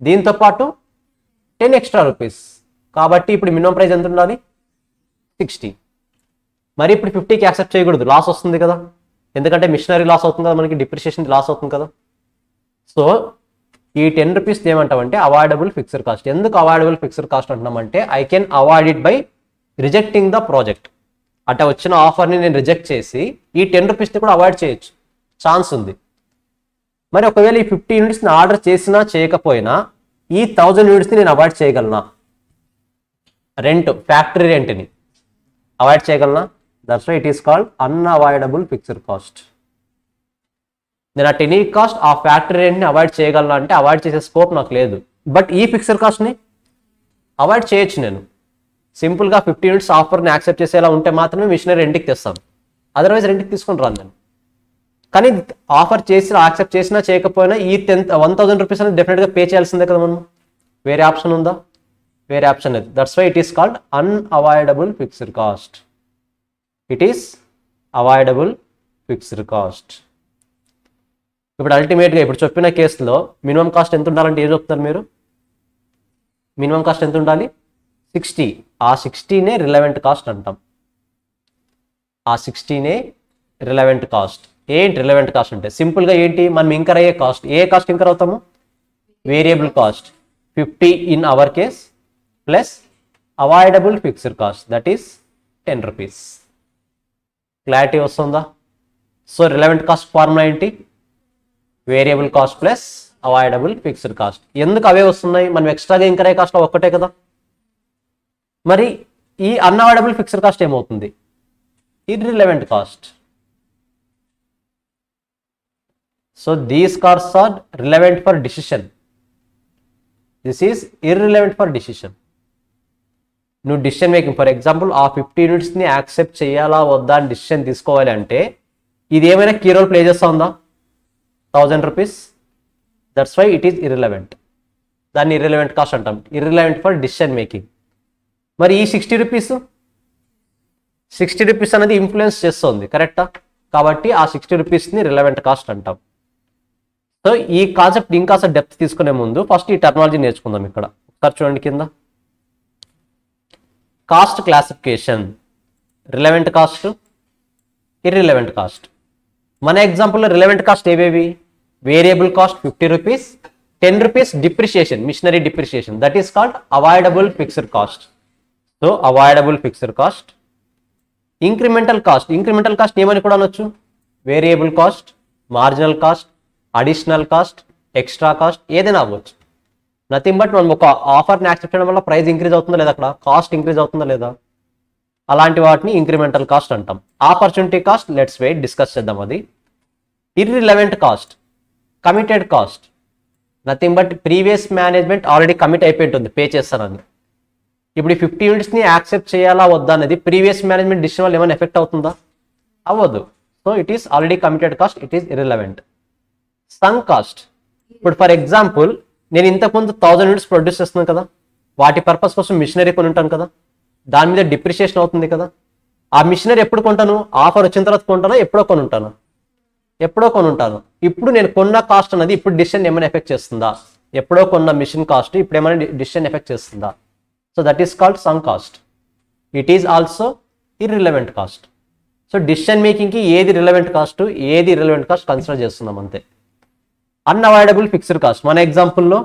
దీంతో పాటు 10 ఎక్స్ట్రా రూపీస్. కాబట్టి ఇప్పుడు మినిమం ప్రైస్ ఎంత ఉండాలి? 60. మరి ఇప్పుడు 50కి యాక్సెప్ట్ చేయకూడదు, లాస్ వస్తుంది కదా, ఎందుకంటే మిషనరీ లాస్ అవుతుంది కదా, మనకి డిప్రిషియేషన్ లాస్ అవుతుంది కదా. సో ఈ 10 రూపీస్ ఏమంటామంటే అవాయిడబుల్ ఫిక్స్డ్ కాస్ట్. ఎందుకు అవాయిడబుల్ ఫిక్స్డ్ కాస్ట్ అంటున్నామంటే I can avoid it by rejecting the project. అంటే వచ్చిన ఆఫర్ని నేను రిజెక్ట్ చేసి ఈ 10 రూపీస్ని కూడా అవాయిడ్ చేయొచ్చు, ఛాన్స్ ఉంది. మరి ఒకవేళ ఈ 50 యూనిట్స్ని ఆర్డర్ చేసినా చేయకపోయినా ఈ 1000 యూనిట్స్ని నేను అవాయిడ్ చేయగలనా? ఫ్యాక్టరీ రెంట్ని అవాయిడ్ చేయగలనా? That's why it is called unavoidable fixed cost. నేను ఆ 10 యూనిట్ కాస్ట్ ఆ ఫ్యాక్టరీ రెంట్ని అవాయిడ్ చేయగలనా అంటే అవాయిడ్ చేసే స్కోప్ నాకు లేదు. బట్ ఈ ఫిక్స్డ్ కాస్ట్ని అవాయిడ్ చేయొచ్చు. నేను సింపుల్గా 50 యూనిట్స్ ఆఫర్ని యాక్సెప్ట్ చేసేలా ఉంటే మాత్రమే మిషనరీ రెంట్కి తెస్తాను, అదర్వైజ్ రెంట్కి తీసుకొని రాను నేను. కానీ ఆఫర్ చేసినా యాక్సెప్ట్ చేసినా చేయకపోయినా ఈ 1000 రూపీస్ అనేది డెఫినెట్గా పే చేయాల్సిందే కదా మనం. వేరే ఆప్షన్ ఉందా? వేరే ఆప్షన్ లేదు. That's why it is called unavoidable fixed cost. It is avoidable fixed cost. ఇప్పుడు అల్టిమేట్గా ఇప్పుడు చెప్పిన కేసులో మినిమం కాస్ట్ ఎంత ఉండాలంటే ఏం చెప్తారు మీరు? మినిమం కాస్ట్ ఎంత ఉండాలి? 60. ఆ 60నే రిలవెంట్ కాస్ట్ అంటాం. ఆ 60నే రిలవెంట్ కాస్ట్. ఏంటి రిలవెంట్ కాస్ట్ అంటే సింపుల్గా ఏంటి, మనం ఇంకర్ అయ్యే కాస్ట్. ఏ కాస్ట్ ఇంకర్ అవుతాము? Variable cost 50 in our case plus avoidable fixed cost that is 10 rupees. Clarity వస్తుందా? సో రిలవెంట్ కాస్ట్ ఫార్ములా ఏంటి? Variable cost plus avoidable fixed cost. ఎందుకు అవే వస్తున్నాయి? మనం ఎక్స్ట్రాగా ఇంకర్ అయ్యే కాస్ట్ ఒక్కటే కదా. మరి ఈ అన్అవాయిడబుల్ ఫిక్స్డ్ కాస్ట్ ఏమవుతుంది? Irrelevant cost. So these costs are relevant for decision. This is irrelevant for decision. నువ్వు డిసిషన్ మేకింగ్, ఫర్ ఎగ్జాంపుల్ ఆ 50 యూనిట్స్ని యాక్సెప్ట్ చేయాలా వద్దా అని డిసిషన్ తీసుకోవాలి అంటే ఇది ఏమైనా కీ రోల్ ప్లే చేస్తా ఉందా? 1000 rupees. That's why it is irrelevant. దాన్ని ఇర్రిలవెంట్ కాస్ట్ అంటాం, ఇర్రిలవెంట్ ఫర్ డిసిషన్ మేకింగ్. మరి ఈ 60 రూపీస్ అనేది ఇన్ఫ్లుయెన్స్ చేస్తుంది, కరెక్టా? కాబట్టి ఆ 60 రూపీస్ని రిలవెంట్ కాస్ట్ అంటాం. సో ఈ కాన్సెప్ట్ ఇంకా డెప్త్ తీసుకునే ముందు ఫస్ట్ ఈ టెర్మినాలజీ నేర్చుకుందాం. ఇక్కడ ఒకసారి చూడండి కింద cost classification, relevant cost, irrelevant cost. మన ఎగ్జాంపుల్లో రిలవెంట్ కాస్ట్ ఏవేవి? Variable cost 50 rupees, 10 rupees depreciation, machinery depreciation, that is called avoidable fixed cost. So avoidable fixed cost. Incremental cost, incremental cost ఏమని కూడా అనొచ్చు? Variable cost, marginal cost, additional cost, extra cost, ఏదైనా అవ్వచ్చు. Nothing but మనం ఒక ఆఫర్ని accept చేయడం వల్ల price increase అవుతుందా లేదా, అక్కడ కాస్ట్ ఇంక్రీజ్ అవుతుందా లేదా, అలాంటి వాటిని ఇంక్రిమెంటల్ కాస్ట్ అంటాం. Opportunity cost let's wait, discuss చేద్దాం అది. Irrelevant cost, committed cost, nothing but previous management already commit అయిపోయి ఉంటుంది పే చేస్తానని. ఇప్పుడు ఈ 50 యూనిట్స్ని యాక్సెప్ట్ చేయాలా వద్దా అనేది ప్రీవియస్ మేనేజ్మెంట్ డిసిషన్ వల్ల ఏమైనా ఎఫెక్ట్ అవుతుందా, అవ్వదు. So it is already committed cost, it is irrelevant. Sunk cost, ఇప్పుడు ఫర్ ఎగ్జాంపుల్ నేను ఇంతకుముందు 1000 యూనిట్స్ ప్రొడ్యూస్ చేస్తున్నాను కదా, వాటి పర్పస్ కోసం మిషనరీ కొని ఉంటాను కదా, దాని మీద డిప్రిషియేషన్ అవుతుంది కదా. ఆ మిషనరీ ఎప్పుడు కొంటాను, ఆఫర్ వచ్చిన తర్వాత కొంటానా, ఎప్పుడో కొని ఉంటాను, ఎప్పుడో కొని ఉంటాను. ఇప్పుడు నేను కొన్న కాస్ట్ అనేది ఇప్పుడు డిసిషన్ ఏమైనా ఎఫెక్ట్ చేస్తుందా, ఎప్పుడో కొన్న మిషన్ కాస్ట్ ఇప్పుడు ఏమైనా డిసిషన్ ఎఫెక్ట్ చేస్తుందా. So that is called sunk cost. It is also irrelevant cost. So decision మేకింగ్కి ఏది రిలవెంట్ కాస్ట్, ఏది ఇర్రిలవెంట్ కాస్ట్ కన్సిడర్ చేస్తున్నాం అంతే. అన్అవాయిడబుల్ ఫిక్స్డ్ కాస్ట్, మన ఎగ్జాంపుల్లో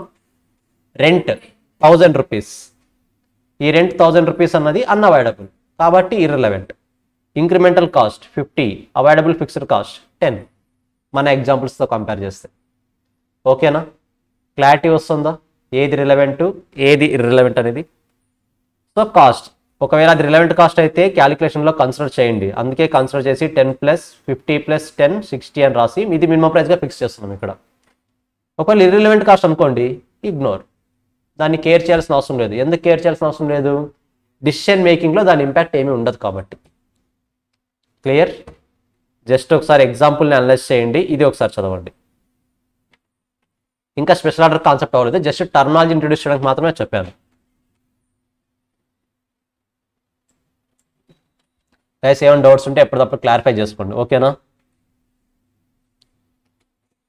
రెంట్ 1000 రూపీస్, ఈ రెంట్ 1000 రూపీస్ అన్నది అన్అవాయిడబుల్ కాబట్టి irrelevant. Incremental cost 50, avoidable fixed cost 10, మన ఎగ్జాంపుల్స్తో కంపేర్ చేస్తే. ఓకేనా, క్లారిటీ వస్తుందా ఏది రిలవెంట్ ఏది ఇర్రిలవెంట్ అనేది. సో కాస్ట్ ఒకవేళ అది రిలవెంట్ కాస్ట్ అయితే క్యాలిక్యులేషన్లో కన్సిడర్ చేయండి, అందుకే కన్సిడర్ చేసి 10 + 50 + 10 60 అని రాసి ఇది మినిమం ప్రైస్గా ఫిక్స్ చేస్తున్నాం ఇక్కడ. ఒకవేళ ఇర్రిలవెంట్ కాస్ట్ అనుకోండి, ఇగ్నోర్, దాన్ని కేర్ చేయాల్సిన అవసరం లేదు. ఎందుకు కేర్ చేయాల్సిన అవసరం లేదు, డిసిషన్ మేకింగ్లో దాని ఇంపాక్ట్ ఏమీ ఉండదు కాబట్టి. క్లియర్, జస్ట్ ఒకసారి ఎగ్జాంపుల్ని అనలైజ్ చేయండి, ఇది ఒకసారి చదవండి. ఇంకా స్పెషల్ ఆర్డర్ కాన్సెప్ట్ అవ్వలేదు, జస్ట్ టర్మినాలజీ ఇంట్రొడ్యూస్ చేయడానికి మాత్రమే చెప్పాను. గైస్ ఏమైనా డౌట్స్ ఉంటే ఎప్పటికప్పుడు క్లారిఫై చేసుకోండి, ఓకేనా.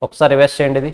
ఒకసారి రివైజ్ చేయండి ఇది.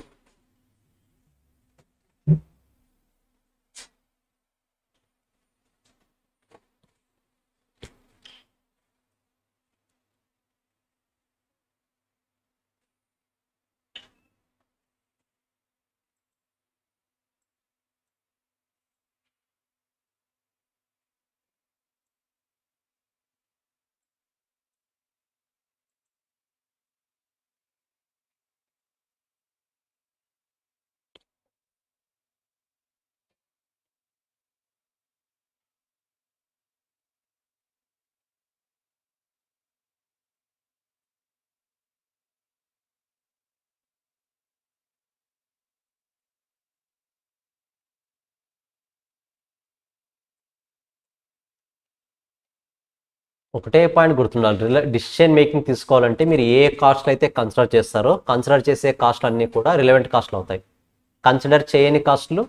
ఒకటే పాయింట్ గుర్తుండాలి, డిసిషన్ మేకింగ్ తీసుకోవాలంటే మీరు ఏ కాస్ట్లు అయితే కన్సిడర్ చేస్తారో కన్సిడర్ చేసే కాస్ట్లు అన్నీ కూడా రిలవెంట్ కాస్ట్లు అవుతాయి. కన్సిడర్ చేయని కాస్ట్లు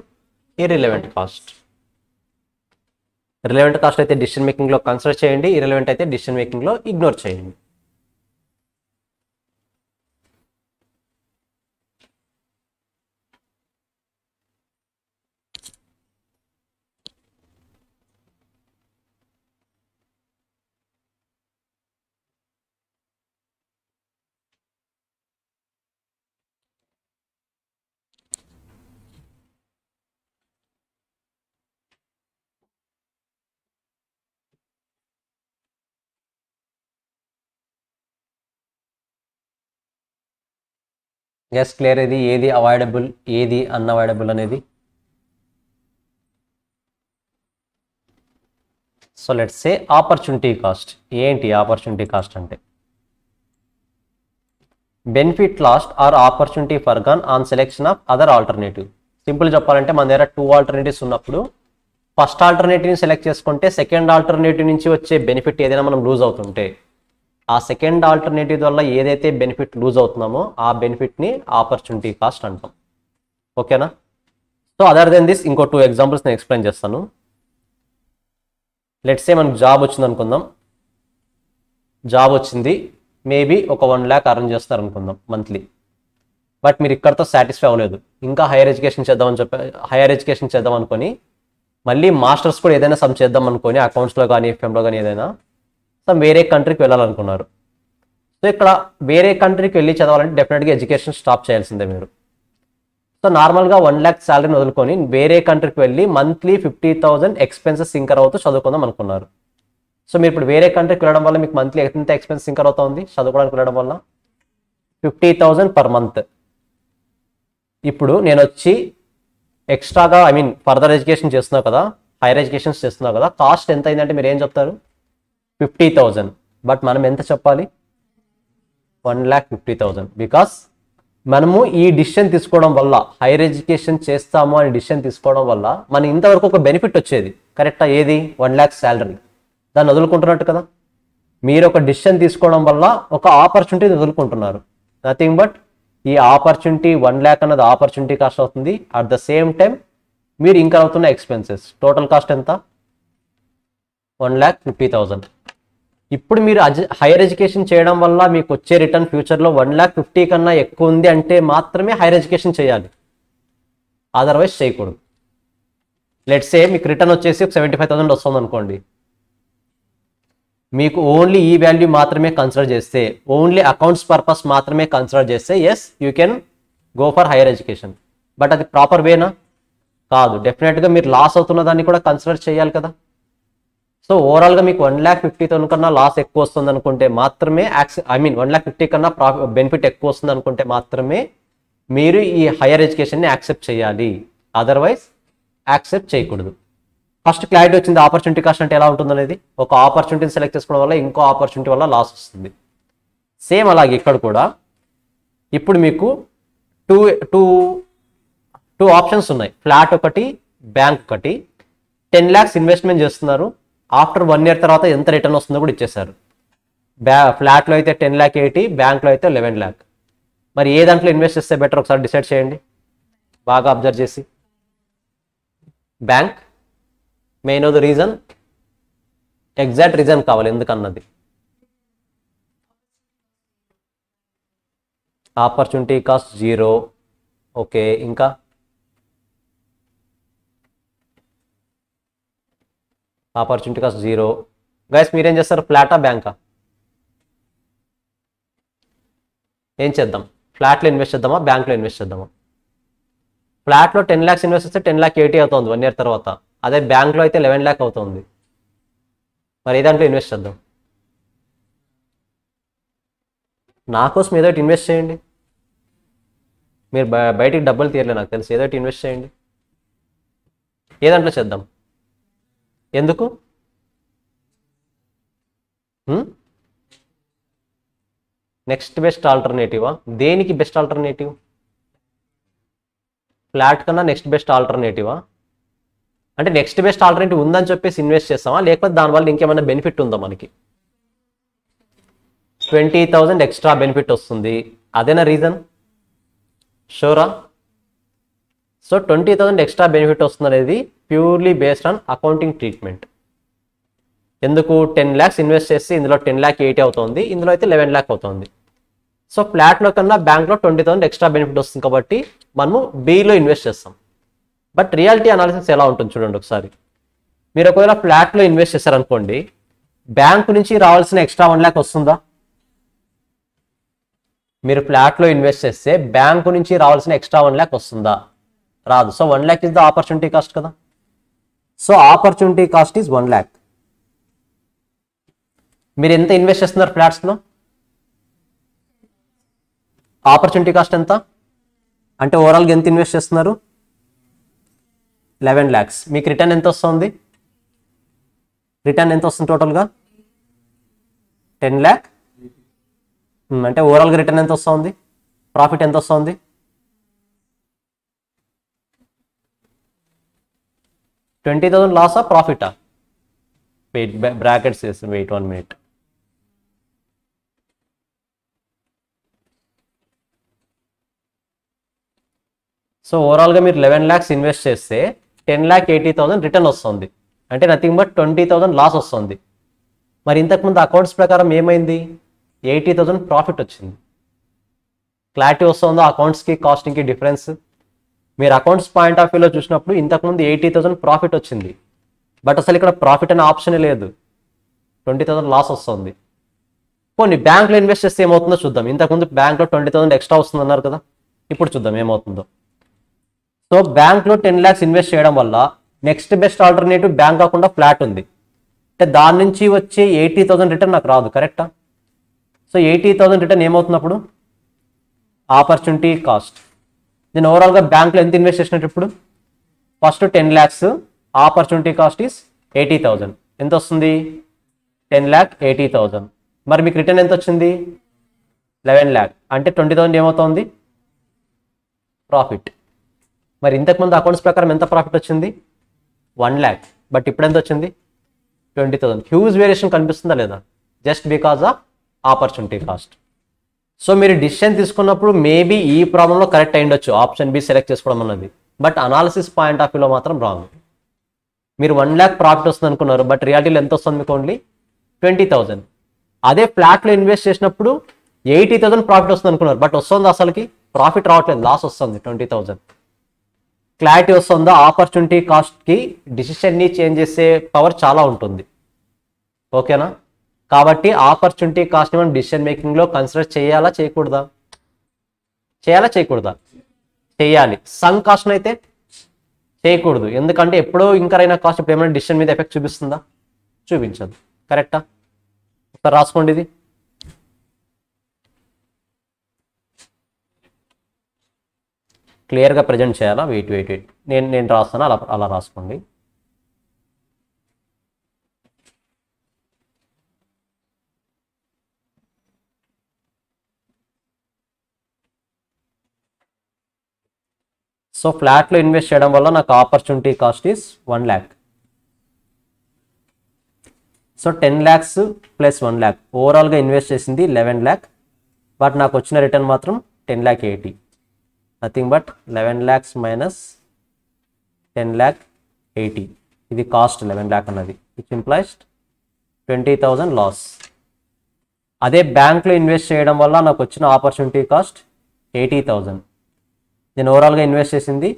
ఇర్రిలవెంట్ కాస్ట్. రిలవెంట్ కాస్ట్ అయితే డిసిషన్ మేకింగ్లో కన్సిడర్ చేయండి, ఇర్రిలవెంట్ అయితే డిసిషన్ మేకింగ్లో ఇగ్నోర్ చేయండి. ఎస్ క్లియర్, ఇది ఏది అవాయిడబుల్ ఏది అన్అవాయిడబుల్ అనేది. So let's say opportunity cost. ఏంటి ఆపర్చునిటీ కాస్ట్ అంటే, benefit lost or opportunity foregone on selection of other alternative. Simple చెప్పాలంటే మన దగ్గర 2 ఆల్టర్నేటివ్స్ ఉన్నప్పుడు ఫస్ట్ ఆల్టర్నేటివ్ని సెలెక్ట్ చేసుకుంటే సెకండ్ ఆల్టర్నేటివ్ నుంచి వచ్చే బెనిఫిట్ ఏదైనా మనం లూజ్ అవుతుంటే ఆ సెకండ్ ఆల్టర్నేటివ్ వల్ల ఏదైతే బెనిఫిట్ లూజ్ అవుతున్నామో ఆ బెనిఫిట్ని ఆపర్చునిటీ కాస్ట్ అంటాం. ఓకేనా. సో అదర్ దెన్ దిస్ ఇంకో 2 ఎగ్జాంపుల్స్ నేను ఎక్స్ప్లెయిన్ చేస్తాను. లెట్స్ సే మనకు జాబ్ వచ్చింది అనుకుందాం, జాబ్ వచ్చింది, మేబీ ఒక 1 lakh అర్న్ చేస్తారు అనుకుందాం మంత్లీ. బట్ మీరు ఇక్కడతో సాటిస్ఫై అవ్వలేదు, ఇంకా హైయర్ ఎడ్యుకేషన్ చేద్దాం అనుకొని మళ్ళీ మాస్టర్స్ కూడా ఏదైనా సమ్ చేద్దాం అనుకొని అకౌంట్స్లో కానీ ఎఫ్ఎంలో కానీ ఏదైనా సమ్ వేరే కంట్రీకి వెళ్ళాలనుకున్నారు. సో ఇక్కడ వేరే కంట్రీకి వెళ్ళి చదవాలంటే డెఫినెట్గా ఎడ్యుకేషన్ స్టాప్ చేయాల్సిందే మీరు. సో నార్మల్గా 1 lakh శాలరీని వదులుకొని వేరే కంట్రీకి వెళ్ళి మంత్లీ 50,000 ఎక్స్పెన్సెస్ ఇంకర్ అవుతూ చదువుకుందాం అనుకున్నారు. సో మీరు ఇప్పుడు వేరే కంట్రీకి వెళ్ళడం వల్ల మీకు మంత్లీ ఎంత ఎక్స్పెన్సెస్ ఇంకర్ అవుతుంది చదువుకోవడానికి వెళ్ళడం వల్ల? 50,000 per month. ఇప్పుడు నేను వచ్చి ఎక్స్ట్రాగా ఐ మీన్ ఫర్దర్ ఎడ్యుకేషన్ చేస్తున్నావు కదా, హైయర్ ఎడ్యుకేషన్స్ చేస్తున్నావు కదా, కాస్ట్ ఎంత అయిందంటే మీరు ఏం చెప్తారు? 50,000. బట్ మనం ఎంత చెప్పాలి? 1,50,000. బికాస్ మనము ఈ డిసిషన్ తీసుకోవడం వల్ల, హైయర్ ఎడ్యుకేషన్ చేస్తాము అని డిసిషన్ తీసుకోవడం వల్ల మన ఇంతవరకు ఒక బెనిఫిట్ వచ్చేది. కరెక్టా? ఏది? 1 lakh శాలరీ. దాన్ని వదులుకుంటున్నట్టు కదా. మీరు ఒక డిసిషన్ తీసుకోవడం వల్ల ఒక ఆపర్చునిటీ వదులుకుంటున్నారు. నథింగ్ బట్ ఈ ఆపర్చునిటీ 1 lakh అన్నది ఆపర్చునిటీ కాస్ట్ అవుతుంది. అట్ ద సేమ్ టైం మీరు ఇంకా అవుతున్న ఎక్స్పెన్సెస్ టోటల్ కాస్ట్ ఎంత? 1,50,000. ఇప్పుడు మీరు హైయర్ ఎడ్యుకేషన్ చేయడం వల్ల మీకు వచ్చే రిటర్న్ ఫ్యూచర్లో 1,50,000 కన్నా ఎక్కువ ఉంది అంటే మాత్రమే హైయర్ ఎడ్యుకేషన్ చేయాలి, అదర్వైజ్ చేయకూడదు. లెట్స్ సే మీకు రిటర్న్ వచ్చేసి 75,000 వస్తుంది అనుకోండి, మీకు ఓన్లీ ఈ వాల్యూ మాత్రమే కన్సిడర్ చేస్తే, ఓన్లీ అకౌంట్స్ పర్పస్ మాత్రమే కన్సిడర్ చేస్తే yes you can go for higher education. But అది ప్రాపర్ వేనా? కాదు. డెఫినెట్గా మీరు లాస్ అవుతున్న దాన్ని కూడా కన్సిడర్ చేయాలి కదా. సో ఓవరాల్గా మీకు 1,50,000 కన్నా లాస్ ఎక్కువ వస్తుంది అనుకుంటే మాత్రమే 1,50,000 కన్నా బెనిఫిట్ ఎక్కువ వస్తుంది అనుకుంటే మాత్రమే మీరు ఈ హైయర్ ఎడ్యుకేషన్ని యాక్సెప్ట్ చేయాలి, అదర్వైజ్ యాక్సెప్ట్ చేయకూడదు. ఫస్ట్ క్లారిటీ వచ్చింది ఆపర్చునిటీ కాస్ట్ అంటే ఎలా ఉంటుంది అనేది. ఒక ఆపర్చునిటీని సెలెక్ట్ చేసుకోవడం వల్ల ఇంకో ఆపర్చునిటీ వల్ల లాస్ వస్తుంది. సేమ్ అలాగే ఇక్కడ కూడా ఇప్పుడు మీకు టూ ఆప్షన్స్ ఉన్నాయి. ఫ్లాట్ ఒకటి, బ్యాంక్ ఒకటి. 10 lakhs ఇన్వెస్ట్మెంట్ చేస్తున్నారు. ఆఫ్టర్ 1 year తర్వాత ఎంత రిటర్న్ వస్తుందో కూడా ఇచ్చేసారు. ఫ్లాట్లో అయితే 10,80,000, బ్యాంక్లో అయితే 11 lakh. మరి ఏ దాంట్లో ఇన్వెస్ట్ చేస్తే బెటర్ ఒకసారి డిసైడ్ చేయండి బాగా అబ్జర్వ్ చేసి. Bank. May know the reason? Exact reason కావాలి ఎందుకన్నది. Opportunity cost 0. ఓకే, ఇంకా ఆపర్చునిటీ కాస్ట్ 0. గైస్ మీరేం చేస్తారు? ఫ్లాటా బ్యాంకా? ఏం చేద్దాం? ఫ్లాట్లో ఇన్వెస్ట్ చేద్దామా, బ్యాంక్లో ఇన్వెస్ట్ చేద్దామా? ఫ్లాట్లో 10 lakhs ఇన్వెస్ట్ చేస్తే 10,80,000 అవుతుంది 1 year తర్వాత. అదే బ్యాంక్లో అయితే 11 lakh అవుతుంది. మరి ఏ దాంట్లో ఇన్వెస్ట్ చేద్దాం? నా కోసం ఏదో ఒకటి ఇన్వెస్ట్ చేయండి. మీరు బయటికి డబ్బులు తీయలేదు నాకు తెలుసు. ఏదో ఒకటి ఇన్వెస్ట్ చేయండి. ఏ దాంట్లో చేద్దాం? ఎందుకు? నెక్స్ట్ బెస్ట్ ఆల్టర్నేటివా? దేనికి బెస్ట్ ఆల్టర్నేటివ్? ఫ్లాట్ కన్నా నెక్స్ట్ బెస్ట్ ఆల్టర్నేటివా? అంటే నెక్స్ట్ బెస్ట్ ఆల్టర్నేటివ్ ఉందని చెప్పేసి ఇన్వెస్ట్ చేస్తామా, లేకపోతే దానివల్ల ఇంకేమైనా బెనిఫిట్ ఉందా మనకి? 20,000 ఎక్స్ట్రా బెనిఫిట్ వస్తుంది, అదేనా రీజన్? షూరా? సో 20,000 ఎక్స్ట్రా బెనిఫిట్ వస్తుంది అనేది purely based on accounting treatment. ఎందుకు? 10 lakhs ఇన్వెస్ట్ చేస్తే ఇందులో 10,80,000 అవుతుంది, ఇందులో అయితే 11 lakh అవుతుంది. సో ఫ్లాట్లో కన్నా బ్యాంక్లో 20,000 ఎక్స్ట్రా బెనిఫిట్ వస్తుంది కాబట్టి మనము బీలో ఇన్వెస్ట్ చేస్తాం. బట్ రియాలిటీ అనాలిసిస్ ఎలా ఉంటుంది చూడండి ఒకసారి. మీరు ఒకవేళ ఫ్లాట్లో ఇన్వెస్ట్ చేశారనుకోండి, బ్యాంకు నుంచి రావాల్సిన ఎక్స్ట్రా 1 lakh వస్తుందా? మీరు ఫ్లాట్లో ఇన్వెస్ట్ చేస్తే బ్యాంకు నుంచి రావాల్సిన ఎక్స్ట్రా 1 lakh వస్తుందా? రాదు. So 1 lakh is the opportunity cost కదా. So opportunity cost is 1 lakh. మీరు ఎంత ఇన్వెస్ట్ చేస్తున్నారు ఫ్లాట్స్లో? ఆపర్చునిటీ కాస్ట్ ఎంత అంటే ఓవరాల్గా ఎంత ఇన్వెస్ట్ చేస్తున్నారు? 11 lakhs. మీకు రిటర్న్ ఎంత వస్తుంది? రిటర్న్ ఎంత వస్తుంది టోటల్గా? 10 lakh. అంటే ఓవరాల్గా రిటర్న్ ఎంత వస్తుంది? ప్రాఫిట్ ఎంత వస్తుంది? 20,000 లాసా ప్రాఫిటా? వెయిట్, బ్రాకెట్స్ చేస్తాం. Wait 1 minute. సో ఓవరాల్గా మీరు 11 lakhs ఇన్వెస్ట్ చేస్తే 10,80,000 రిటర్న్ వస్తుంది. అంటే నథింగ్ బట్ 20,000 లాస్ వస్తుంది. మరి ఇంతకుముందు అకౌంట్స్ ప్రకారం ఏమైంది? 80,000 ప్రాఫిట్ వచ్చింది. క్లారిటీ వస్తుందో అకౌంట్స్కి కాస్టింగ్కి డిఫరెన్స్? మీరు అకౌంట్స్ పాయింట్ ఆఫ్ వ్యూలో చూసినప్పుడు ఇంతకుముందు 80,000 ప్రాఫిట్ వచ్చింది, బట్ అసలు ఇక్కడ ప్రాఫిట్ అనే ఆప్షనే లేదు, 20,000 లాస్ వస్తుంది. పోనీ బ్యాంక్లో ఇన్వెస్ట్ చేస్తే ఏమవుతుందో చూద్దాం. ఇంతకుముందు బ్యాంక్లో 20,000 ఎక్స్ట్రా వస్తుంది అన్నారు కదా, ఇప్పుడు చూద్దాం ఏమవుతుందో. సో బ్యాంక్లో 10 lakhs ఇన్వెస్ట్ చేయడం వల్ల నెక్స్ట్ బెస్ట్ ఆల్టర్నేటివ్ బ్యాంక్ కాకుండా ఫ్లాట్ ఉంది. అంటే దాని నుంచి వచ్చే 80,000 రిటర్న్ నాకు రాదు, కరెక్టా? సో 80,000 రిటర్న్ ఏమవుతున్నప్పుడు? Opportunity cost. నేను ఓవరాల్గా బ్యాంక్లో ఎంత ఇన్వెస్ట్ చేసినట్టు ఇప్పుడు? First 10 lakhs, opportunity cost is 80,000. ఎంత వస్తుంది? 10,80,000. మరి మీకు రిటర్న్ ఎంత వచ్చింది? 11 lakh. అంటే 20,000 ఏమవుతుంది? ప్రాఫిట్. మరి ఇంతకుముందు అకౌంట్స్ ప్రకారం ఎంత ప్రాఫిట్ వచ్చింది? 1 lakh. బట్ ఇప్పుడు ఎంత వచ్చింది? 20,000. హ్యూజ్ వేరియేషన్ కనిపిస్తుందా లేదా? Just because of opportunity cost. So మీరు డిసిషన్ తీసుకున్నప్పుడు మేబీ ఈ ప్రాబ్లంలో కరెక్ట్ అయ్యిండొచ్చు, ఆప్షన్ బి సెలెక్ట్ చేసుకోవడం అన్నది. బట్ అనాలిసిస్ పాయింట్ ఆఫ్ వ్యూలో మాత్రం రాంగ్. మీరు 1 lakh ప్రాఫిట్ వస్తుంది అనుకున్నారు, బట్ రియాలిటీలో ఎంత వస్తుంది మీకు? ఓన్లీ 20,000. అదే ఫ్లాట్లో ఇన్వెస్ట్ చేసినప్పుడు 80,000 ప్రాఫిట్ వస్తుంది అనుకున్నారు, బట్ వస్తుంది అసలుకి ప్రాఫిట్ రావట్లేదు, లాస్ వస్తుంది 20,000. క్లారిటీ వస్తుందా? ఆపర్చునిటీ కాస్ట్కి డిసిషన్ని చేంజ్ చేసే పవర్ చాలా ఉంటుంది. ఓకేనా? కాబట్టి ఆపర్చునిటీ కాస్ట్ని మనం డిసిషన్ మేకింగ్లో కన్సిడర్ చేయాలా చేయకూడదా? చేయాలా చేయకూడదా? చేయాలి. సంక్ కాస్ట్ అయితే చేయకూడదు, ఎందుకంటే ఎప్పుడో ఇంకర్ అయిన కాస్ట్ ఇప్పుడు ఏమైనా డిసిషన్ మీద ఎఫెక్ట్ చూపిస్తుందా? చూపించదు. కరెక్టా? ఒకసారి రాసుకోండి ఇది. క్లియర్గా ప్రజెంట్ చేయాలా? వెయిట్ నేను రాస్తాను, అలా రాసుకోండి. సో ఫ్లాట్లో ఇన్వెస్ట్ చేయడం వల్ల నాకు opportunity cost is 1 lakh. So 10 lakhs plus 1 lakh, ఓవరాల్గా ఇన్వెస్ట్ చేసింది 11 lakh. బట్ నాకు వచ్చిన రిటర్న్ మాత్రం 10,80,000. Nothing but 11 lakhs minus 10,80,000. ఇది కాస్ట్ 11 lakh అన్నది, విచ్ ఇంప్లైస్ 20,000 లాస్. అదే బ్యాంక్లో ఇన్వెస్ట్ చేయడం వల్ల నాకు వచ్చిన ఆపర్చునిటీ కాస్ట్ 80,000. నేను ఓవరాల్గా ఇన్వెస్ట్ చేసింది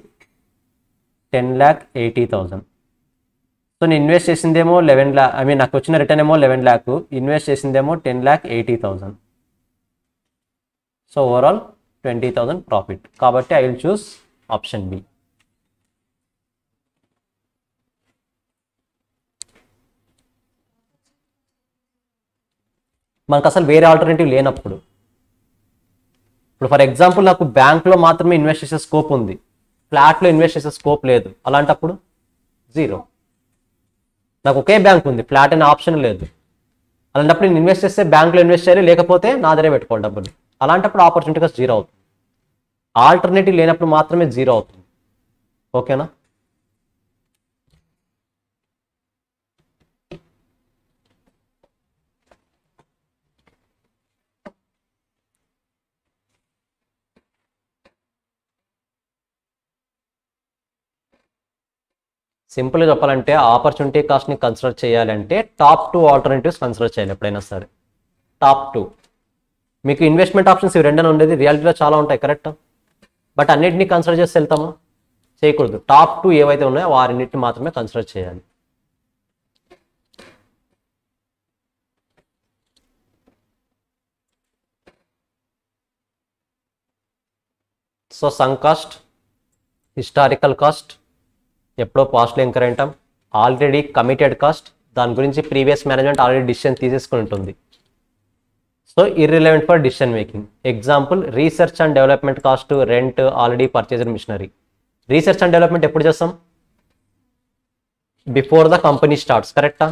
10,80,000. సో నేను ఇన్వెస్ట్ చేసిందేమో 11 lakh, నాకు వచ్చిన రిటర్న్ ఏమో 11 lakh, ఇన్వెస్ట్ చేసిందేమో 10,80,000. So overall 20,000 profit. కాబట్టి I will choose option B. మనకు అసలు వేరే ఆల్టర్నేటివ్ లేనప్పుడు, ఇప్పుడు ఫర్ ఎగ్జాంపుల్ నాకు బ్యాంక్లో మాత్రమే ఇన్వెస్ట్ చేసే స్కోప్ ఉంది, ఫ్లాట్లో ఇన్వెస్ట్ చేసే స్కోప్ లేదు, అలాంటప్పుడు 0. నాకు ఒకే బ్యాంక్ ఉంది, ఫ్లాట్ అనే ఆప్షన్ లేదు, అలాంటప్పుడు నేను ఇన్వెస్ట్ చేస్తే బ్యాంక్లో ఇన్వెస్ట్ చేయాలి, లేకపోతే నా దగ్గరే పెట్టుకోవాలి డబ్బులు. అలాంటప్పుడు ఆపర్చునిటీ కాస్ట్ 0 అవుతుంది. ఆల్టర్నేటివ్ లేనప్పుడు మాత్రమే 0 అవుతుంది. ఓకేనా? సింపుల్గా చెప్పాలంటే ఆపర్చునిటీ కాస్ట్ని కన్సిడర్ చేయాలంటే టాప్ 2 ఆల్టర్నేటివ్స్ కన్సిడర్ చేయాలి ఎప్పుడైనా సరే. టాప్ 2 మీకు ఇన్వెస్ట్మెంట్ ఆప్షన్స్ ఇవి రెండనే ఉండేది, రియాలిటీలో చాలా ఉంటాయి, కరెక్ట్? బట్ అన్నిటినీ కన్సిడర్ చేసి వెళ్తామా? చేయకూడదు. టాప్ 2 ఏవైతే ఉన్నాయో వారిన్నిటిని మాత్రమే కన్సిడర్ చేయాలి. సో సంక్ కాస్ట్, హిస్టారికల్ కాస్ట్, ఎప్పుడో పాస్ట్లో ఇంకర్ అంటాం, ఆల్రెడీ కమిటెడ్ కాస్ట్, దాని గురించి ప్రీవియస్ మేనేజ్మెంట్ ఆల్రెడీ డిసిషన్ తీసేసుకుని ఉంటుంది. So irrelevant for decision making. Example research and development cost, rent, already purchased machinery. Research and development ఎప్పుడు చేస్తాం? బిఫోర్ ద కంపెనీ స్టార్ట్స్, కరెక్టా?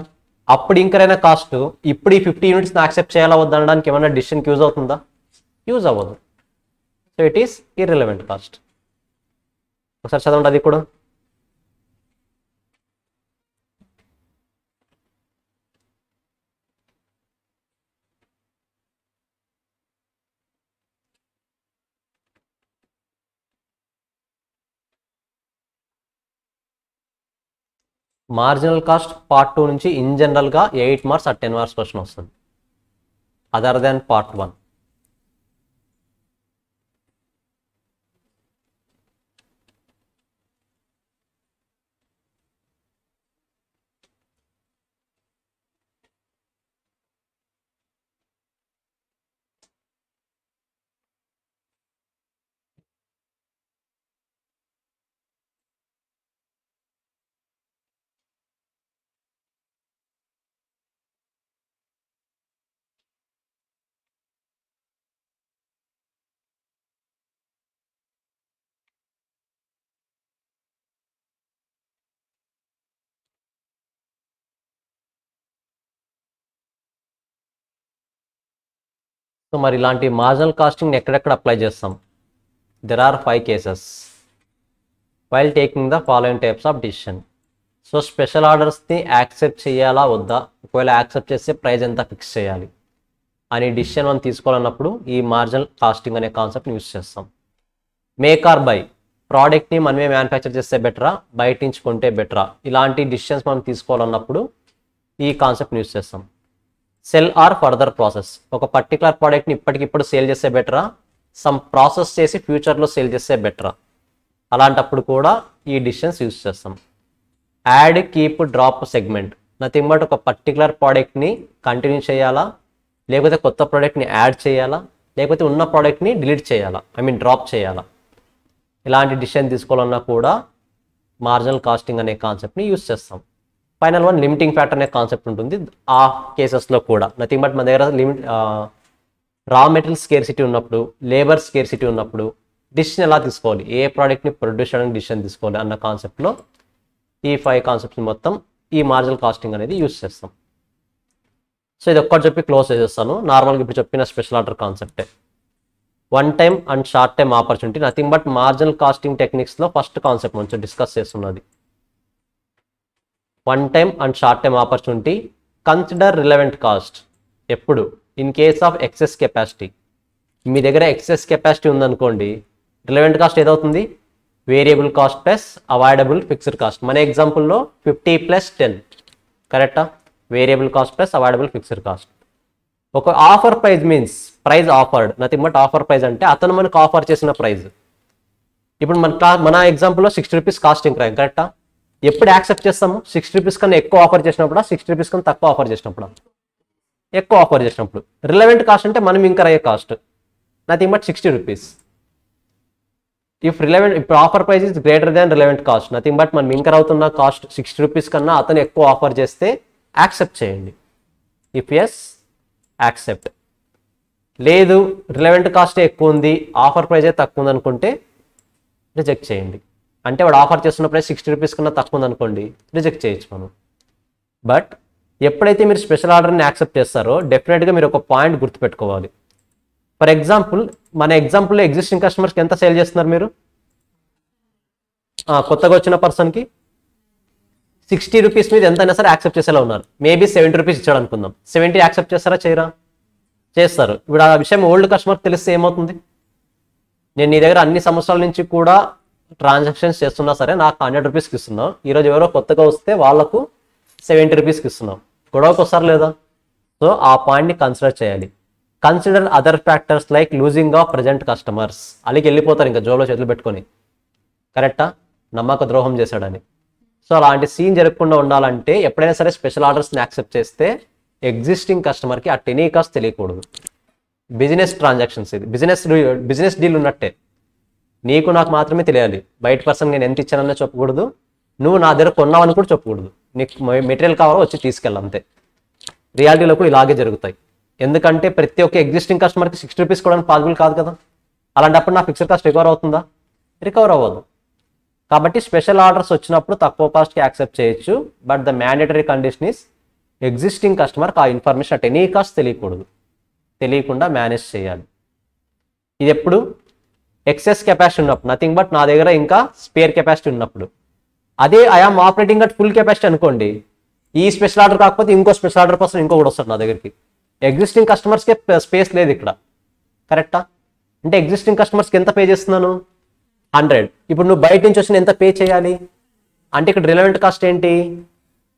అప్పుడు ఇంకర్ అయిన కాస్ట్ ఇప్పుడు ఈ 50 యూనిట్స్ని యాక్సెప్ట్ చేయాలా వద్దనడానికి ఏమైనా డిసిషన్కి యూజ్ అవుతుందా? యూజ్ అవ్వదు. So it is irrelevant cost. ఒకసారి చదవండి అది కూడా. మార్జినల్ కాస్ట్ పార్ట్ 2 నుంచి ఇన్ జనరల్గా 8 మార్క్స్ ఆర్ 10 మార్క్స్ క్వశ్చన్ వస్తుంది, అదర్ దాన్ పార్ట్ 1. సో మరి ఇలాంటి మార్జినల్ కాస్టింగ్ ఎక్కడెక్కడ అప్లై చేస్తాం? There are 5 cases while taking the following types of decision. So special ఆర్డర్స్ని యాక్సెప్ట్ చేయాలా వద్దా, ఒకవేళ యాక్సెప్ట్ చేస్తే ప్రైస్ ఎంత ఫిక్స్ చేయాలి అని డిసిషన్ మనం తీసుకోవాలన్నప్పుడు ఈ మార్జినల్ కాస్టింగ్ అనే కాన్సెప్ట్ని యూస్ చేస్తాం. మేక్ ఆర్ బై, ప్రోడక్ట్ని మనమే మ్యానుఫ్యాక్చర్ చేస్తే బెటరా, బయట నుంచి కొంటే బెటరా, ఇలాంటి డిసిషన్స్ మనం తీసుకోవాలన్నప్పుడు ఈ కాన్సెప్ట్ని యూస్ చేస్తాం. సెల్ ఆర్ ఫర్దర్ ప్రాసెస్, ఒక పర్టికులర్ ప్రోడక్ట్ని ఇప్పటికిప్పుడు సేల్ చేస్తే బెటరా, సమ్ ప్రాసెస్ చేసి ఫ్యూచర్లో సేల్ చేస్తే బెటరా, అలాంటప్పుడు కూడా ఈ డిసిషన్స్ యూస్ చేస్తాం. Add, keep, drop segment, nothing but ఒక పర్టికులర్ ప్రోడక్ట్ని కంటిన్యూ చేయాలా, లేకపోతే కొత్త ప్రోడక్ట్ని యాడ్ చేయాలా, లేకపోతే ఉన్న ప్రోడక్ట్ని డిలీట్ చేయాలా, డ్రాప్ చేయాలా, ఇలాంటి డిసిషన్ తీసుకోవాలన్నా కూడా మార్జినల్ కాస్టింగ్ అనే కాన్సెప్ట్ని యూస్ చేస్తాం. ఫైనల్ వన్ లిమిటింగ్ ఫ్యాక్టర్ అనే కాన్సెప్ట్ ఉంటుంది. ఆ కేసెస్లో కూడా నథింగ్ బట్ మన దగ్గర రా మెటీరియల్ స్కేర్సిటీ ఉన్నప్పుడు, లేబర్ స్కేర్సిటీ ఉన్నప్పుడు డిసిషన్ ఎలా తీసుకోవాలి, ఏ ప్రోడక్ట్ని ప్రొడ్యూస్ చేయడానికి డిసిషన్ తీసుకోవాలి అన్న కాన్సెప్ట్లో ఈ 5 కాన్సెప్ట్ని మొత్తం ఈ మార్జినల్ కాస్టింగ్ అనేది యూస్ చేస్తాం. సో ఇది ఒక్కటి చెప్పి క్లోజ్ చేసేస్తాను. నార్మల్గా ఇప్పుడు చెప్పిన స్పెషల్ ఆర్డర్ కాన్సెప్టే. One time and short time opportunity, nothing but marginal costing టెక్నిక్స్లో ఫస్ట్ కాన్సెప్ట్ కొంచెం డిస్కస్ చేస్తున్నది. One time and short time opportunity. Consider relevant cost ఎప్పుడు, in case of excess capacity. మీ దగ్గర ఎక్సెస్ కెపాసిటీ ఉందనుకోండి, relevant cost ఏదవుతుంది? Variable cost plus avoidable fixed cost. మన ఎగ్జాంపుల్లో 50 + 10 కరెక్టా? Variable cost plus avoidable fixed cost. ఒక offer price means price offered, nothing but offer price అంటే అతను మనకు ఆఫర్ చేసిన ప్రైస్. ఇప్పుడు మన ఎగ్జాంపుల్లో 60 రూపీస్ కాస్టింగ్ ప్రైస్ కరెక్టా? ఎప్పుడు యాక్సెప్ట్ చేస్తాము? 60 రూపీస్ కన్నా ఎక్కువ ఆఫర్ చేసినప్పుడు, 60 రూపీస్ కన్నా తక్కువ ఆఫర్ చేసినప్పుడు, ఎక్కువ ఆఫర్ చేసినప్పుడు. రిలవెంట్ కాస్ట్ అంటే మనం ఇంకర్ అయ్యే కాస్ట్, నథింగ్ బట్ 60 రూపీస్. ఇప్పుడు offer price is greater than relevant cost, nothing but మనం ఇంకర్ అవుతున్న కాస్ట్ 60 రూపీస్ కన్నా అతను ఎక్కువ ఆఫర్ చేస్తే యాక్సెప్ట్ చేయండి. ఇఫ్ ఎస్ యాక్సెప్ట్, లేదు రిలవెంట్ కాస్టే ఎక్కువ ఉంది, ఆఫర్ ప్రైజే తక్కువ ఉంది అనుకుంటే రిజెక్ట్ చేయండి. అంటే వాడు ఆఫర్ చేస్తున్న ప్రైస్ 60 రూపీస్ కన్నా తక్కువ ఉంది అనుకోండి, రిజెక్ట్ చేయొచ్చు మనం. బట్ ఎప్పుడైతే మీరు స్పెషల్ ఆర్డర్ని యాక్సెప్ట్ చేస్తారో డెఫినెట్గా మీరు ఒక పాయింట్ గుర్తుపెట్టుకోవాలి. ఫర్ ఎగ్జాంపుల్ మన ఎగ్జాంపుల్లో ఎగ్జిస్టింగ్ కస్టమర్స్కి ఎంత సేల్ చేస్తున్నారు మీరు? కొత్తగా వచ్చిన పర్సన్కి 60 రూపీస్ మీద ఎంతైనా సరే యాక్సెప్ట్ చేసేలా ఉన్నారు. మేబీ 70 రూపీస్ ఇచ్చాడు అనుకుందాం, 70 యాక్సెప్ట్ చేస్తారా చేయరా? చేస్తారు. ఇప్పుడు ఆ విషయం ఓల్డ్ కస్టమర్ తెలిస్తే ఏమవుతుంది? నేను నీ దగ్గర అన్ని సంవత్సరాల నుంచి కూడా ట్రాన్సాక్షన్స్ చేస్తున్నా సరే నాకు 100 రూపీస్కి ఇస్తున్నావు, ఈరోజు ఎవరో కొత్తగా వస్తే వాళ్ళకు 70 రూపీస్కి ఇస్తున్నావు, గొడవకి వస్తారు లేదా? సో ఆ పాయింట్ని కన్సిడర్ చేయాలి. Consider other factors like losing of present customers. అలికి వెళ్ళిపోతారు ఇంకా జోబులో చేతులు పెట్టుకొని, కరెక్టా? నమ్మక ద్రోహం చేశాడని. సో అలాంటి సీన్ జరగకుండా ఉండాలంటే ఎప్పుడైనా సరే స్పెషల్ ఆర్డర్స్ని యాక్సెప్ట్ చేస్తే ఎగ్జిస్టింగ్ కస్టమర్కి ఆ టెనీ కాస్ట్ తెలియకూడదు. బిజినెస్ ట్రాన్సాక్షన్స్, ఇది బిజినెస్ డీల్ ఉన్నట్టే. నీకు నాకు మాత్రమే తెలియాలి. బయట పర్సన్ నేను ఎంత ఇచ్చానన్నా చెప్పకూడదు, నువ్వు నా దగ్గర కొన్నావని కూడా చెప్పకూడదు. నీకు మెటీరియల్ కావాలో వచ్చి తీసుకెళ్ళి అంతే. రియాలిటీలో కూడా ఇలాగే జరుగుతాయి. ఎందుకంటే ప్రతి ఒక్క ఎగ్జిస్టింగ్ కస్టమర్కి 60 రూపీస్ కూడా పాసిబుల్ కాదు కదా. అలాంటప్పుడు నా ఫిక్స్డ్ కాస్ట్ రికవర్ అవుతుందా? రికవర్ అవ్వదు. కాబట్టి స్పెషల్ ఆర్డర్స్ వచ్చినప్పుడు తక్కువ కాస్ట్కి యాక్సెప్ట్ చేయొచ్చు. But the mandatory condition is existing కస్టమర్కి ఆ ఇన్ఫర్మేషన్ అట్ ఎనీ కాస్ట్ తెలియకూడదు, తెలియకుండా మేనేజ్ చేయాలి. ఇది ఎప్పుడు? ఎక్సెస్ కెపాసిటీ ఉన్నప్పుడు, నథింగ్ బట్ నా దగ్గర ఇంకా స్పేర్ కెపాసిటీ ఉన్నప్పుడు. అదే I am operating at full capacity అనుకోండి, ఈ స్పెషల్ ఆర్డర్ కాకపోతే ఇంకో స్పెషల్ ఆర్డర్ కోసం ఇంకొకటి వస్తాడు నా దగ్గరికి. ఎగ్జిస్టింగ్ కస్టమర్స్కే స్పేస్ లేదు ఇక్కడ, కరెక్టా? అంటే ఎగ్జిస్టింగ్ కస్టమర్స్కి ఎంత పే చేస్తున్నాను? 100. ఇప్పుడు నువ్వు బయట నుంచి వచ్చిన ఎంత పే చేయాలి అంటే ఇక్కడ రిలవెంట్ కాస్ట్ ఏంటి?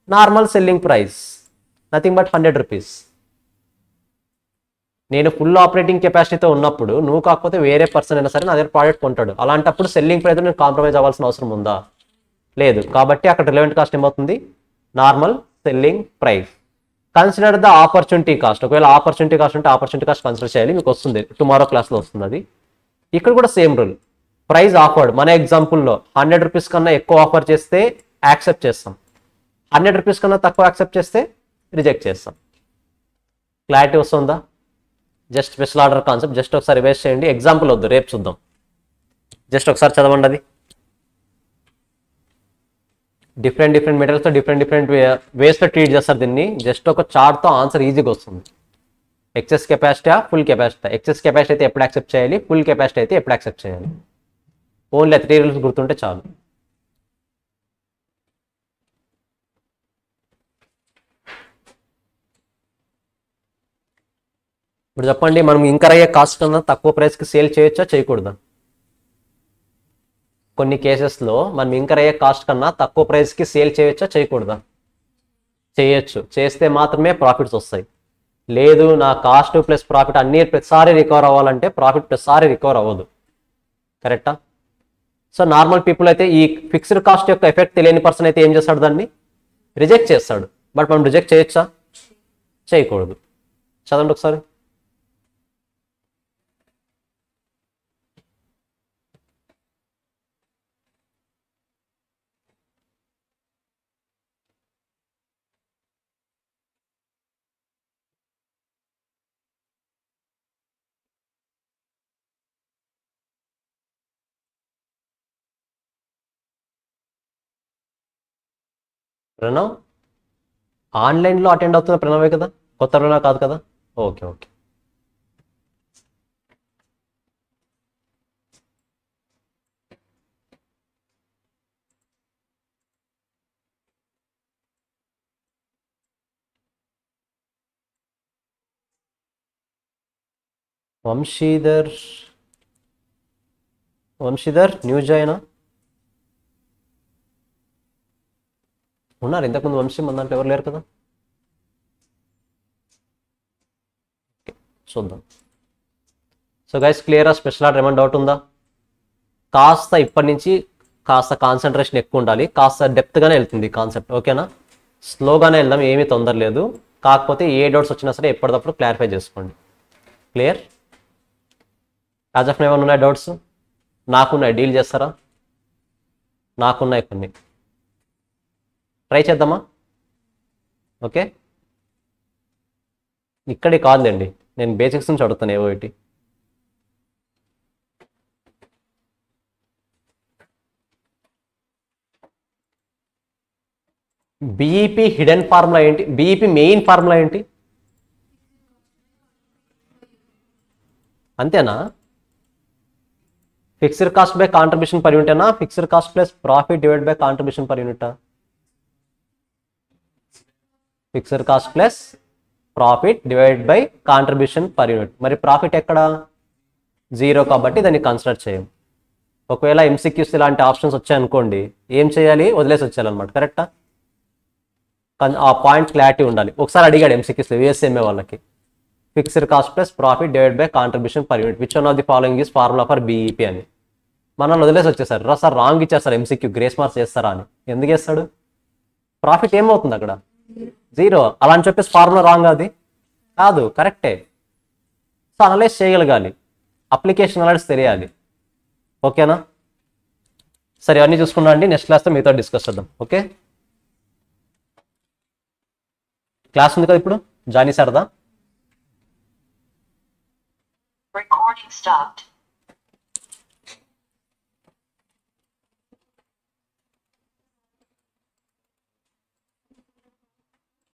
Normal selling price, nothing but 100 rupees. నేను ఫుల్ ఆపరేటింగ్ కెపాసిటీతో ఉన్నప్పుడు నువ్వు కాకపోతే వేరే పర్సన్ అయినా సరే నా దగ్గర ప్రోడక్ట్ కొంటాడు. అలాంటప్పుడు సెల్లింగ్ ప్రైస్ నేను కాంప్రమైజ్ అవ్వాల్సిన అవసరం ఉందా? లేదు. కాబట్టి అక్కడ రిలవెంట్ కాస్ట్ ఏమవుతుంది? Normal selling price. Consider the opportunity cost. ఒకవేళ ఆపర్చునిటీ కాస్ట్ ఉంటే ఆపర్చునిటీ కాస్ట్ కన్సిడర్ చేయాలి, మీకు వస్తుంది, టుమారో క్లాస్లో వస్తుంది అది. ఇక్కడ కూడా సేమ్ రూల్. ప్రైస్ ఆఫర్డ్, మన ఎగ్జాంపుల్లో 100 రూపీస్ కన్నా ఎక్కువ ఆఫర్ చేస్తే యాక్సెప్ట్ చేస్తాం, 100 రూపీస్ కన్నా తక్కువ యాక్సెప్ట్ చేస్తే రిజెక్ట్ చేస్తాం. క్లారిటీ వస్తుందా? Just special order concept just ఒకసారి రివైజ్ చేయండి. ఎగ్జాంపుల్ వద్దు, రేపు చూద్దాం. జస్ట్ ఒకసారి చదవండి. అది డిఫరెంట్ మెటీరియల్స్తో డిఫరెంట్ వేస్లో ట్రీట్ చేస్తారు దీన్ని. జస్ట్ ఒక చార్ట్తో ఆన్సర్ ఈజీగా వస్తుంది. Excess capacity full capacity. Excess capacity అయితే ఎప్పుడు యాక్సెప్ట్ చేయాలి, ఫుల్ కెపాసిటీ అయితే ఎప్పుడు యాక్సెప్ట్ చేయాలి. ఓన్లీ 3 రూల్స్ గుర్తుంటే చాలు. ఇప్పుడు చెప్పండి, మనం ఇంకర్ అయ్యే కాస్ట్ కన్నా తక్కువ ప్రైస్కి సేల్ చేయొచ్చా చేయకూడదా? కొన్ని కేసెస్లో మనం ఇంకర్ అయ్యే కాస్ట్ కన్నా తక్కువ ప్రైస్కి సేల్ చేయొచ్చా చేయకూడదా? చేయొచ్చు. చేస్తే మాత్రమే ప్రాఫిట్స్ వస్తాయి. లేదు నా కాస్ట్ ప్లస్ ప్రాఫిట్ అన్ని ప్రతిసారి రికవర్ అవ్వాలంటే ప్రాఫిట్ ప్రతిసారి రికవర్ అవ్వదు. కరెక్టా? సో నార్మల్ పీపుల్ అయితే ఈ ఫిక్స్డ్ కాస్ట్ యొక్క ఎఫెక్ట్ తెలియని పర్సన్ అయితే ఏం చేస్తాడు, దాన్ని రిజెక్ట్ చేస్తాడు. బట్ మనం రిజెక్ట్ చేయొచ్చా? చేయకూడదు. చదవండి ఒకసారి. ప్రణవ్ ఆన్లైన్లో అటెండ్ అవుతున్న ప్రణవే కదా, కొత్త ప్రణవ్ కాదు కదా? Okay okay. వంశీధర్ న్యూ జాయినా ఉన్నారు. ఇంతకుముందు వంశీ మన దాంట్లో ఎవరు లేరు కదా. చూద్దాం. సో గైస్ క్లియరా? స్పెషల్ ఆర్డర్ ఏమైనా డౌట్ ఉందా? కాస్త ఇప్పటి నుంచి కాస్త కాన్సన్ట్రేషన్ ఎక్కువ ఉండాలి. కాస్త డెప్త్గానే వెళ్తుంది కాన్సెప్ట్. ఓకేనా? స్లోగానే వెళ్దాం, ఏమీ తొందర లేదు. కాకపోతే ఏ డౌట్స్ వచ్చినా సరే ఎప్పటికప్పుడు క్లారిఫై చేసుకోండి. క్లియర్? యాజ్ ఆఫ్ ఏమైనా ఉన్నాయి డౌట్స్? నాకున్నాయి. డీల్ చేస్తారా? నాకున్నాయి కొన్ని. ట్రై చేద్దామా? ఓకే. ఇక్కడి కాదులేండి, నేను బేసిక్స్ నుంచి అడుగుతాను ఏవో ఒకటి. బీఈపీ హిడెన్ ఫార్ములా ఏంటి? బీఈపీ మెయిన్ ఫార్ములా ఏంటి? అంతేనా? Fixed cost by contribution per unit అనా, fixed cost plus profit divide by contribution per యూనిటా? Fixed cost plus profit divide by contribution per unit. మరి ప్రాఫిట్ ఎక్కడ? 0 కాబట్టి దాన్ని కన్సిడర్ చేయం. ఒకవేళ ఎంసీక్యూస్ ఇలాంటి ఆప్షన్స్ వచ్చాయనుకోండి, ఏం చేయాలి? వదిలేసి వచ్చేయాలన్నమాట. కరెక్టా? ఆ పాయింట్ క్లారిటీ ఉండాలి. ఒకసారి అడిగాడు ఎంసీక్యూస్ యూఎస్ఎంఏ వాళ్ళకి, fixed cost plus profit divide by contribution per unit which one of the following is formula for BEP అని. మనల్ని వదిలేసి వచ్చేసారు. సార్ రాంగ్ ఇచ్చారు సార్, ఎంసీక్యూ గ్రేస్ మార్క్స్ వేస్తారా అని. ఎందుకు వేస్తాడు? ప్రాఫిట్ ఏమవుతుంది అక్కడ? 0. అలా అని చెప్పేసి ఫార్ములా రాంగ్ అది కాదు, కరెక్టే. సో అనలైజ్ చేయగలగాలి, అప్లికేషన్ అనలైజ్ తెలియాలి. ఓకేనా? సరే అన్నీ చూసుకున్నా అండి. నెక్స్ట్ క్లాస్తో మీతో డిస్కస్ చేద్దాం. ఓకే, క్లాస్ ఉంది కదా ఇప్పుడు, జాయిన్ చేశారదా? Recording stopped.